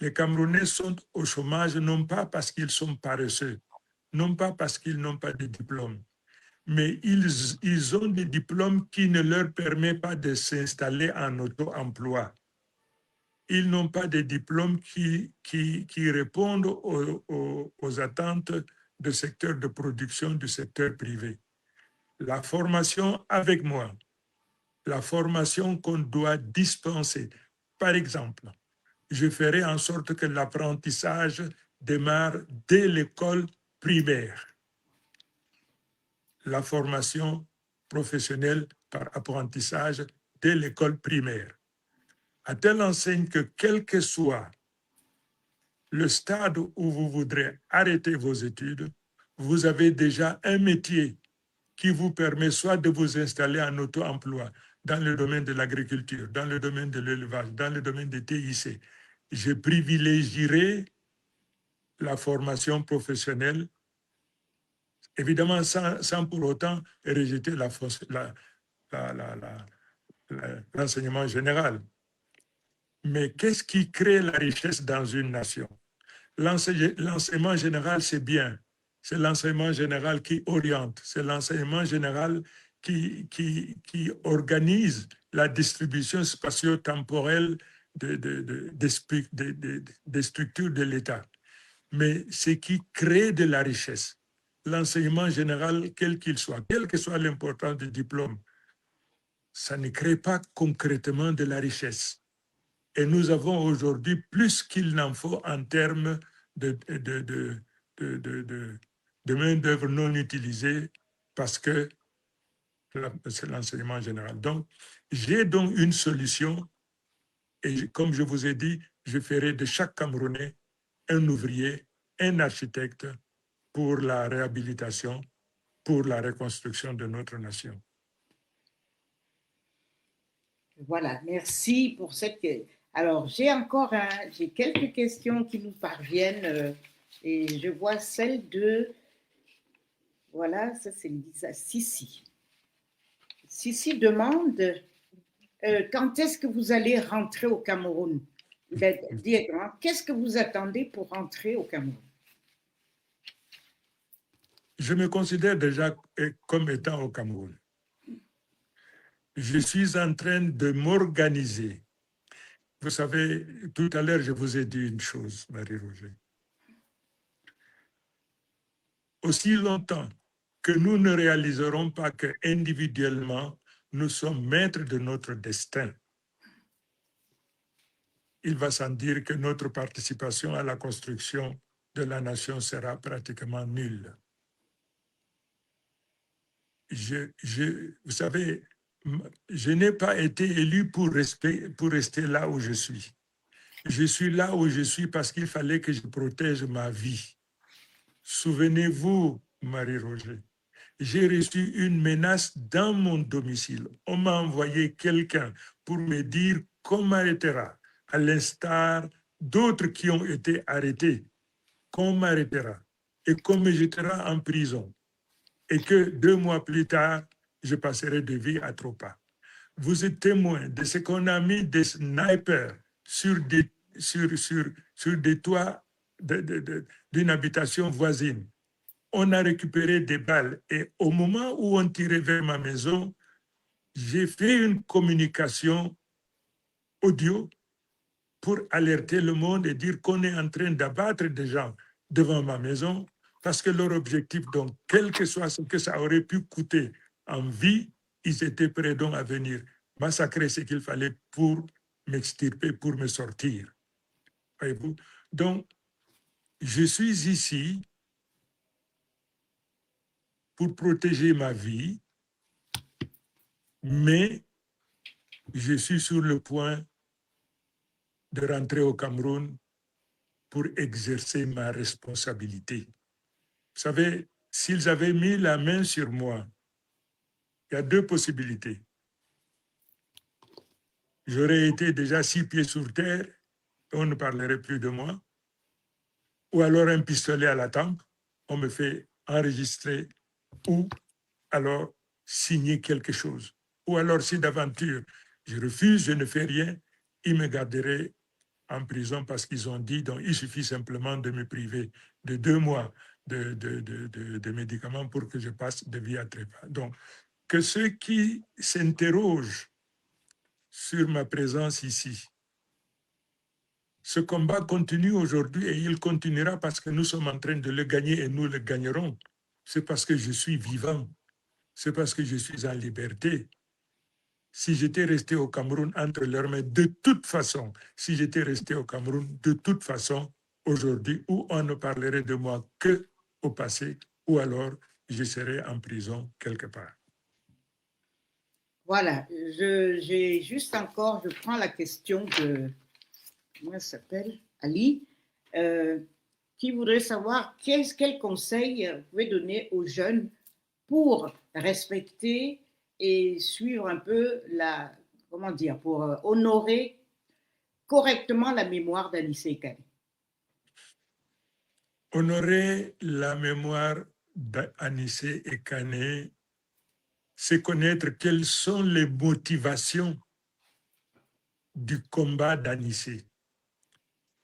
Les Camerounais sont au chômage non pas parce qu'ils sont paresseux, non pas parce qu'ils n'ont pas de diplôme, mais ils ont des diplômes qui ne leur permettent pas de s'installer en auto-emploi. Ils n'ont pas de diplômes qui répondent aux attentes du secteur de production du secteur privé. La formation avec moi, la formation qu'on doit dispenser. Par exemple, je ferai en sorte que l'apprentissage démarre dès l'école primaire. La formation professionnelle par apprentissage dès l'école primaire. À telle enseigne que quel que soit le stade où vous voudrez arrêter vos études, vous avez déjà un métier qui vous permet soit de vous installer en auto-emploi dans le domaine de l'agriculture, dans le domaine de l'élevage, dans le domaine des TIC. Je privilégierai la formation professionnelle, évidemment sans pour autant rejeter l'enseignement général. Mais qu'est-ce qui crée la richesse dans une nation? L'enseignement général, c'est bien. C'est l'enseignement général qui oriente. C'est l'enseignement général qui organise la distribution spatio-temporelle des structures de l'État, mais ce qui crée de la richesse. L'enseignement général, quel qu'il soit, quelle que soit l'importance du diplôme, ça ne crée pas concrètement de la richesse. Et nous avons aujourd'hui plus qu'il n'en faut en termes de main-d'œuvre non utilisée parce que c'est l'enseignement général. Donc, j'ai donc une solution et comme je vous ai dit, je ferai de chaque Camerounais un ouvrier, un architecte pour la réhabilitation, pour la reconstruction de notre nation. Voilà, merci pour cette... Alors, j'ai quelques questions qui nous parviennent et je vois celle de... Voilà, ça c'est Lisa. Sissi. Sissi demande quand est-ce que vous allez rentrer au Cameroun? Directement, qu'est-ce que vous attendez pour rentrer au Cameroun? Je me considère déjà comme étant au Cameroun. Je suis en train de m'organiser. Vous savez, tout à l'heure, je vous ai dit une chose, Marie-Roger. Aussi longtemps que nous ne réaliserons pas qu'individuellement, nous sommes maîtres de notre destin, il va sans dire que notre participation à la construction de la nation sera pratiquement nulle. Vous savez, je n'ai pas été élu pour rester là où je suis. Je suis là où je suis parce qu'il fallait que je protège ma vie. Souvenez-vous, Marie-Roger, j'ai reçu une menace dans mon domicile. On m'a envoyé quelqu'un pour me dire qu'on m'arrêtera, à l'instar d'autres qui ont été arrêtés, qu'on m'arrêtera et qu'on me jettera en prison. Et que 2 mois plus tard, je passerai de vie à Tropa. Vous êtes témoin de ce qu'on a mis des snipers sur des toits d'une habitation voisine. On a récupéré des balles et au moment où on tirait vers ma maison, j'ai fait une communication audio pour alerter le monde et dire qu'on est en train d'abattre des gens devant ma maison parce que leur objectif, donc, quel que soit ce que ça aurait pu coûter en vie, ils étaient prêts donc à venir massacrer ce qu'il fallait pour m'extirper, pour me sortir. Voyez-vous? Donc, je suis ici pour protéger ma vie, mais je suis sur le point de rentrer au Cameroun pour exercer ma responsabilité. Vous savez, s'ils avaient mis la main sur moi, il y a 2 possibilités. J'aurais été déjà 6 pieds sur terre, et on ne parlerait plus de moi. Ou alors un pistolet à la tempe, on me fait enregistrer, ou alors signer quelque chose. Ou alors si d'aventure je refuse, je ne fais rien, ils me garderaient en prison parce qu'ils ont dit, donc il suffit simplement de me priver de 2 mois de médicaments pour que je passe de vie à trépas. Donc, que ceux qui s'interrogent sur ma présence ici, ce combat continue aujourd'hui et il continuera parce que nous sommes en train de le gagner et nous le gagnerons. C'est parce que je suis vivant, c'est parce que je suis en liberté. Si j'étais resté au Cameroun entre leurs mains, de toute façon, si j'étais resté au Cameroun, de toute façon, aujourd'hui, où on ne parlerait de moi que au passé, ou alors je serais en prison quelque part. Voilà, j'ai juste encore, je prends la question de, comment elle s'appelle, Ali, qui voudrait savoir quel conseil vous pouvez donner aux jeunes pour respecter et suivre un peu pour honorer correctement la mémoire d'Anissé Kane. Honorer la mémoire d'Anissé Kane, c'est connaître quelles sont les motivations du combat d'Anissé.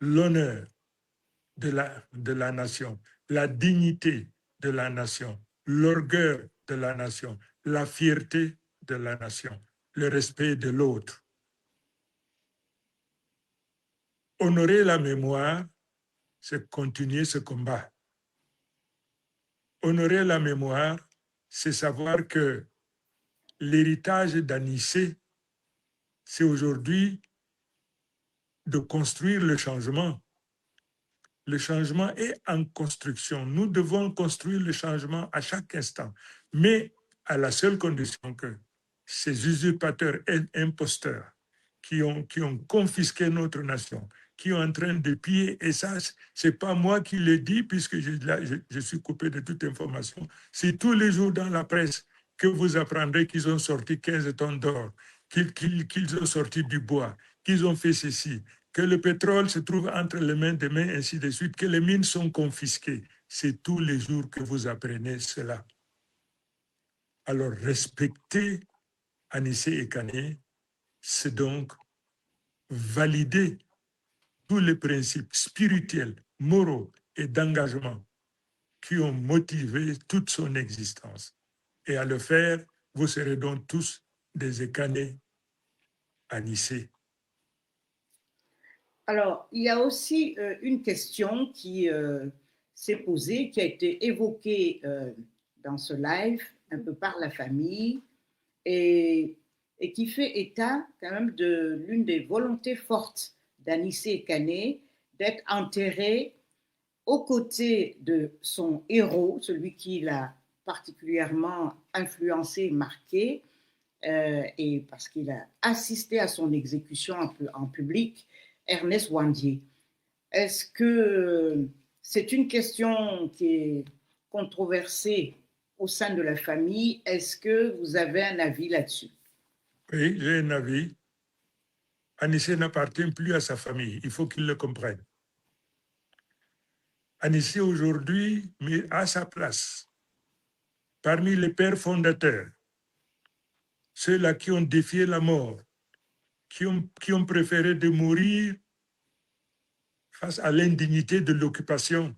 L'honneur de la nation, la dignité de la nation, l'orgueil de la nation, la fierté de la nation, le respect de l'autre. Honorer la mémoire, c'est continuer ce combat. Honorer la mémoire, c'est savoir que l'héritage d'Anissé, c'est aujourd'hui de construire le changement. Le changement est en construction. Nous devons construire le changement à chaque instant, mais à la seule condition que ces usurpateurs et imposteurs qui ont confisqué notre nation, qui sont en train de piller, et ça, c'est pas moi qui le dis puisque je suis coupé de toute information, c'est tous les jours dans la presse que vous apprendrez qu'ils ont sorti 15 tonnes d'or, qu'ils ont sorti du bois, qu'ils ont fait ceci, que le pétrole se trouve entre les mains des mains, ainsi de suite, que les mines sont confisquées. C'est tous les jours que vous apprenez cela. Alors, respecter Anissé Ekané, c'est donc valider tous les principes spirituels, moraux et d'engagement qui ont motivé toute son existence. Et à le faire, vous serez donc tous des Ekané Anissé. Alors, il y a aussi une question qui s'est posée, qui a été évoquée dans ce live un peu par la famille et qui fait état quand même de l'une des volontés fortes d'Anissé Ekané d'être enterré aux côtés de son héros, celui qui l'a particulièrement influencé, marqué, et parce qu'il a assisté à son exécution en public, Ernest Ouandié. Est-ce que c'est une question qui est controversée au sein de la famille? Est-ce que vous avez un avis là-dessus? Oui, j'ai un avis. Anissé n'appartient plus à sa famille. Il faut qu'il le comprenne. Anissé aujourd'hui met à sa place parmi les pères fondateurs, ceux-là qui ont défié la mort, qui ont préféré de mourir face à l'indignité de l'occupation.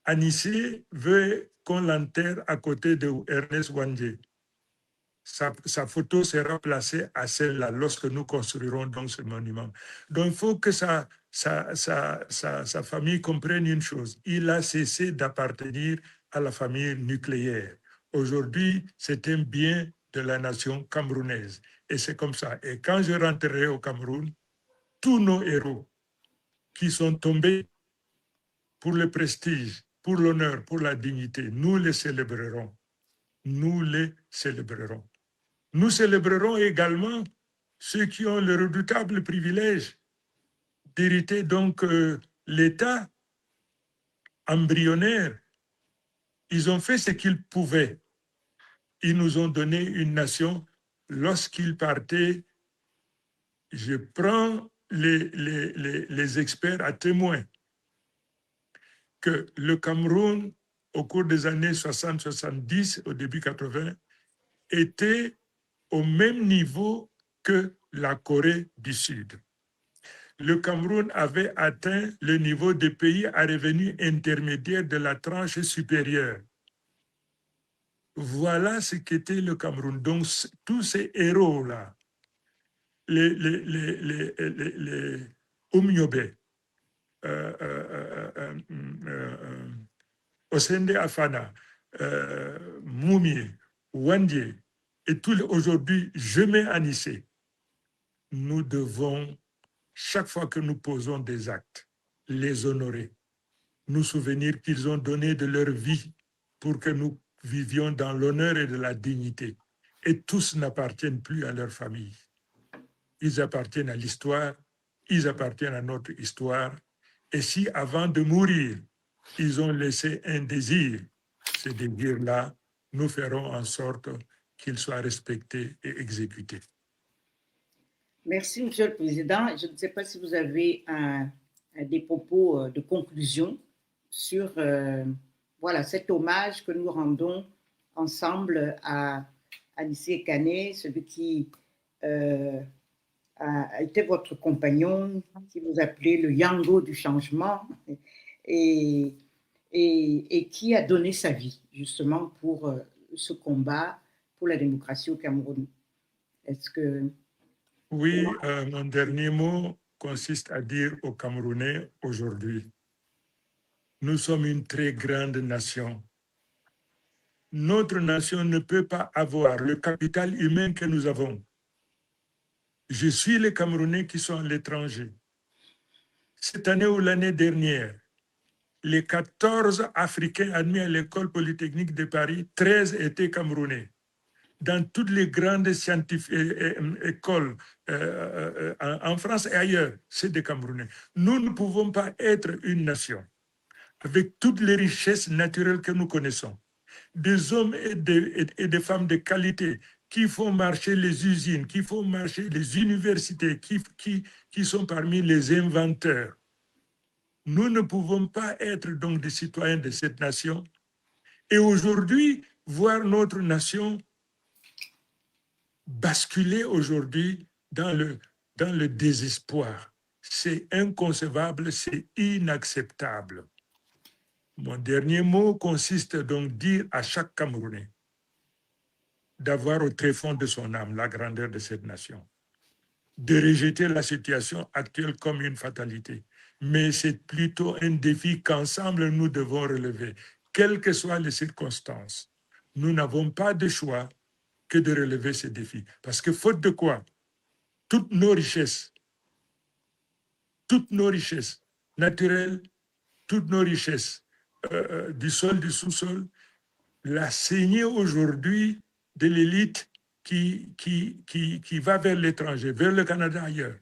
Anissé veut qu'on l'enterre à côté de Ernest Ouandié. Sa photo sera placée à celle-là lorsque nous construirons donc ce monument. Donc il faut que sa famille comprenne une chose. Il a cessé d'appartenir à la famille nucléaire. Aujourd'hui, c'est un bien de la nation camerounaise. Et c'est comme ça. Et quand je rentrerai au Cameroun, tous nos héros qui sont tombés pour le prestige, pour l'honneur, pour la dignité, nous les célébrerons. Nous les célébrerons. Nous célébrerons également ceux qui ont le redoutable privilège d'hériter donc l'État embryonnaire. Ils ont fait ce qu'ils pouvaient. Ils nous ont donné une nation. Lorsqu'ils partaient, je prends les experts à témoin que le Cameroun, au cours des années 60-70, au début 80, était au même niveau que la Corée du Sud. Le Cameroun avait atteint le niveau de pays à revenu intermédiaire de la tranche supérieure. Voilà ce qu'était le Cameroun. Donc, tous ces héros-là, les Oumyobé, Osende Afana, Moumi, Ouandié, et tous aujourd'hui, je mets Anissé. Nous devons, chaque fois que nous posons des actes, les honorer, nous souvenir qu'ils ont donné de leur vie pour que nous vivions dans l'honneur et de la dignité. Et tous n'appartiennent plus à leur famille. Ils appartiennent à l'histoire, ils appartiennent à notre histoire. Et si avant de mourir, ils ont laissé un désir, ce désir-là, nous ferons en sorte qu'il soit respecté et exécuté. Merci, Monsieur le Président. Je ne sais pas si vous avez des propos de conclusion sur voilà, cet hommage que nous rendons ensemble à Anissé Ekané, celui qui a été votre compagnon, qui vous appelait le Yango du changement et qui a donné sa vie justement pour ce combat pour la démocratie au Cameroun. Est-ce que... Oui, mon dernier mot consiste à dire aux Camerounais aujourd'hui, nous sommes une très grande nation. Notre nation ne peut pas avoir le capital humain que nous avons. Je suis les Camerounais qui sont à l'étranger. Cette année ou l'année dernière, les 14 Africains admis à l'école polytechnique de Paris, 13 étaient Camerounais. Dans toutes les grandes écoles en France et ailleurs, c'est des Camerounais. Nous ne pouvons pas être une nation avec toutes les richesses naturelles que nous connaissons, des hommes et des femmes de qualité qui font marcher les usines, qui font marcher les universités, qui sont parmi les inventeurs. Nous ne pouvons pas être donc des citoyens de cette nation et aujourd'hui voir notre nation basculer aujourd'hui dans le désespoir. C'est inconcevable, c'est inacceptable. Mon dernier mot consiste donc à dire à chaque Camerounais d'avoir au tréfonds de son âme la grandeur de cette nation, de rejeter la situation actuelle comme une fatalité. Mais c'est plutôt un défi qu'ensemble nous devons relever, quelles que soient les circonstances. Nous n'avons pas de choix que de relever ces défis. Parce que faute de quoi, toutes nos richesses naturelles, toutes nos richesses du sol, du sous-sol, la saignée aujourd'hui de l'élite qui va vers l'étranger, vers le Canada, ailleurs.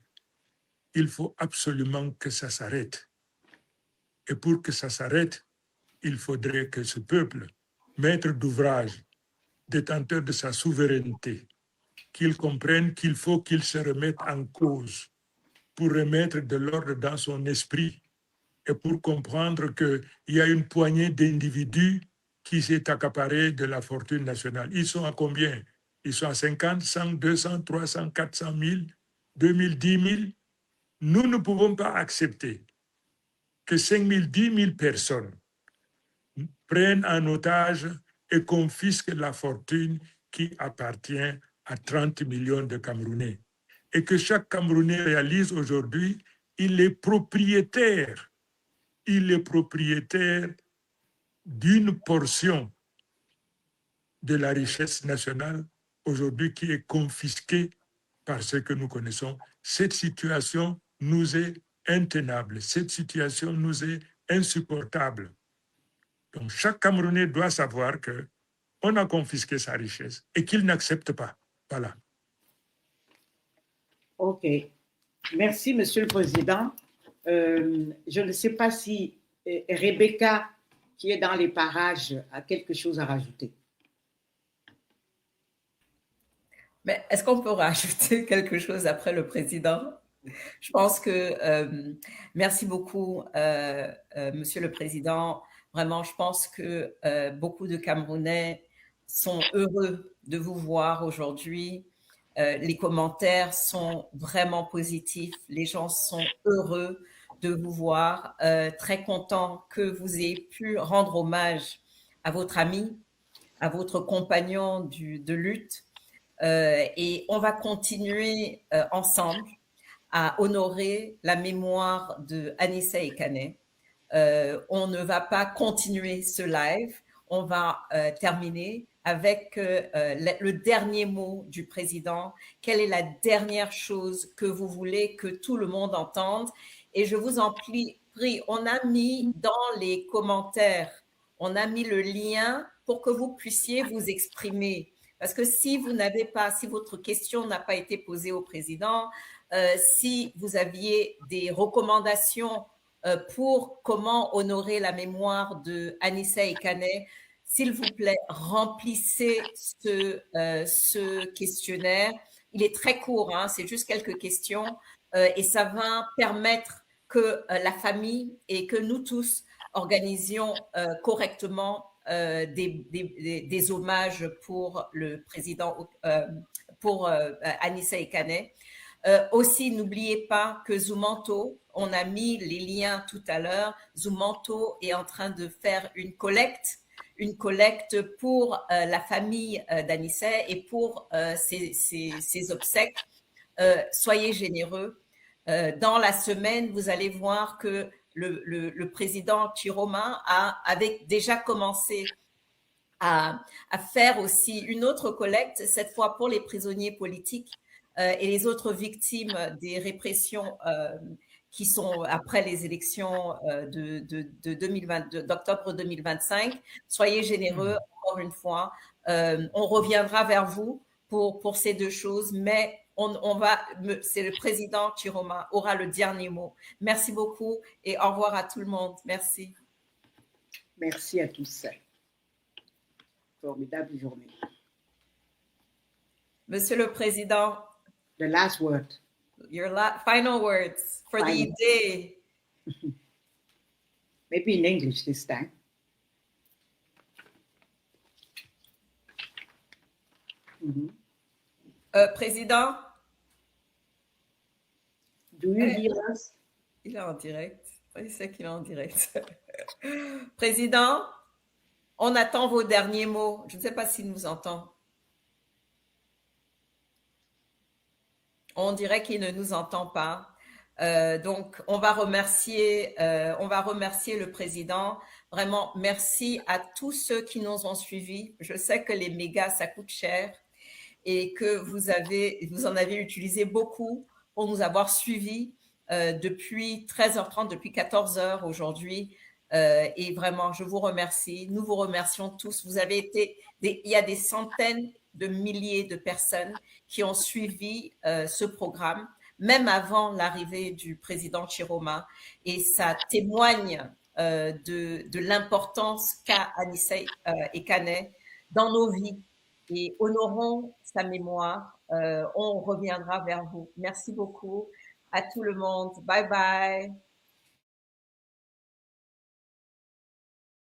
Il faut absolument que ça s'arrête. Et pour que ça s'arrête, il faudrait que ce peuple, maître d'ouvrage, détenteur de sa souveraineté, qu'il comprenne qu'il faut qu'il se remette en cause pour remettre de l'ordre dans son esprit et pour comprendre qu'il y a une poignée d'individus qui s'est accaparé de la fortune nationale. Ils sont à combien? Ils sont à 50, 100, 200, 300, 400 000, 2000, 10 000. Nous ne pouvons pas accepter que 5 000, 10 000 personnes prennent en otage et confisquent la fortune qui appartient à 30 millions de Camerounais. Et que chaque Camerounais réalise aujourd'hui, il est propriétaire d'une portion de la richesse nationale aujourd'hui qui est confisquée par ce que nous connaissons. Cette situation nous est intenable, cette situation nous est insupportable. Donc chaque Camerounais doit savoir qu'on a confisqué sa richesse et qu'il n'accepte pas. Voilà. OK. Merci, Monsieur le Président. Je ne sais pas si Rebecca, qui est dans les parages, a quelque chose à rajouter. Mais est-ce qu'on peut rajouter quelque chose après le président? Je pense que merci beaucoup, Monsieur le Président. Vraiment, je pense que beaucoup de Camerounais sont heureux de vous voir aujourd'hui. Les commentaires sont vraiment positifs. Les gens sont heureux de vous voir, très contents que vous ayez pu rendre hommage à votre ami, à votre compagnon de lutte. Et on va continuer ensemble à honorer la mémoire de Anissa Ekane. On ne va pas continuer ce live. On va terminer avec le dernier mot du président. Quelle est la dernière chose que vous voulez que tout le monde entende? Et je vous en prie, on a mis dans les commentaires, on a mis le lien pour que vous puissiez vous exprimer. Parce que si votre question n'a pas été posée au président, si vous aviez des recommandations pour comment honorer la mémoire de Anissa Ekane, s'il vous plaît, remplissez ce questionnaire. Il est très court, hein, c'est juste quelques questions et ça va permettre que la famille et que nous tous organisions correctement des hommages pour le président, pour Anissa Ekane. Aussi, n'oubliez pas que Zumanto, on a mis les liens tout à l'heure, Zumanto est en train de faire une collecte pour la famille d'Anissa et pour ses obsèques. Soyez généreux. Dans la semaine, vous allez voir que le président Chiroma avait déjà commencé à faire aussi une autre collecte, cette fois pour les prisonniers politiques et les autres victimes des répressions qui sont après les élections d'octobre 2025. Soyez généreux, encore une fois. On reviendra vers vous pour ces deux choses, mais c'est le président Chiroma aura le dernier mot. Merci beaucoup et au revoir à tout le monde. Merci. Merci à tous. Formidable journée. Monsieur le Président. The last word. Your final words for the day. Maybe in English this time. Président. Do you hear us? Il est en direct. Il sait qu'il est en direct. Président, on attend vos derniers mots. Je ne sais pas s'il nous entend. On dirait qu'il ne nous entend pas. Donc, on va remercier le président. Vraiment, merci à tous ceux qui nous ont suivis. Je sais que les mégas, ça coûte cher et que vous en avez utilisé beaucoup pour nous avoir suivis depuis 13h30, depuis 14h aujourd'hui. Et vraiment, je vous remercie. Nous vous remercions tous. Vous avez été, il y a des centaines de milliers de personnes qui ont suivi ce programme, même avant l'arrivée du président Chiroma. Et ça témoigne de l'importance qu'a Anissé Ekane dans nos vies. Et honorons sa mémoire. On reviendra vers vous. Merci beaucoup à tout le monde. Bye bye.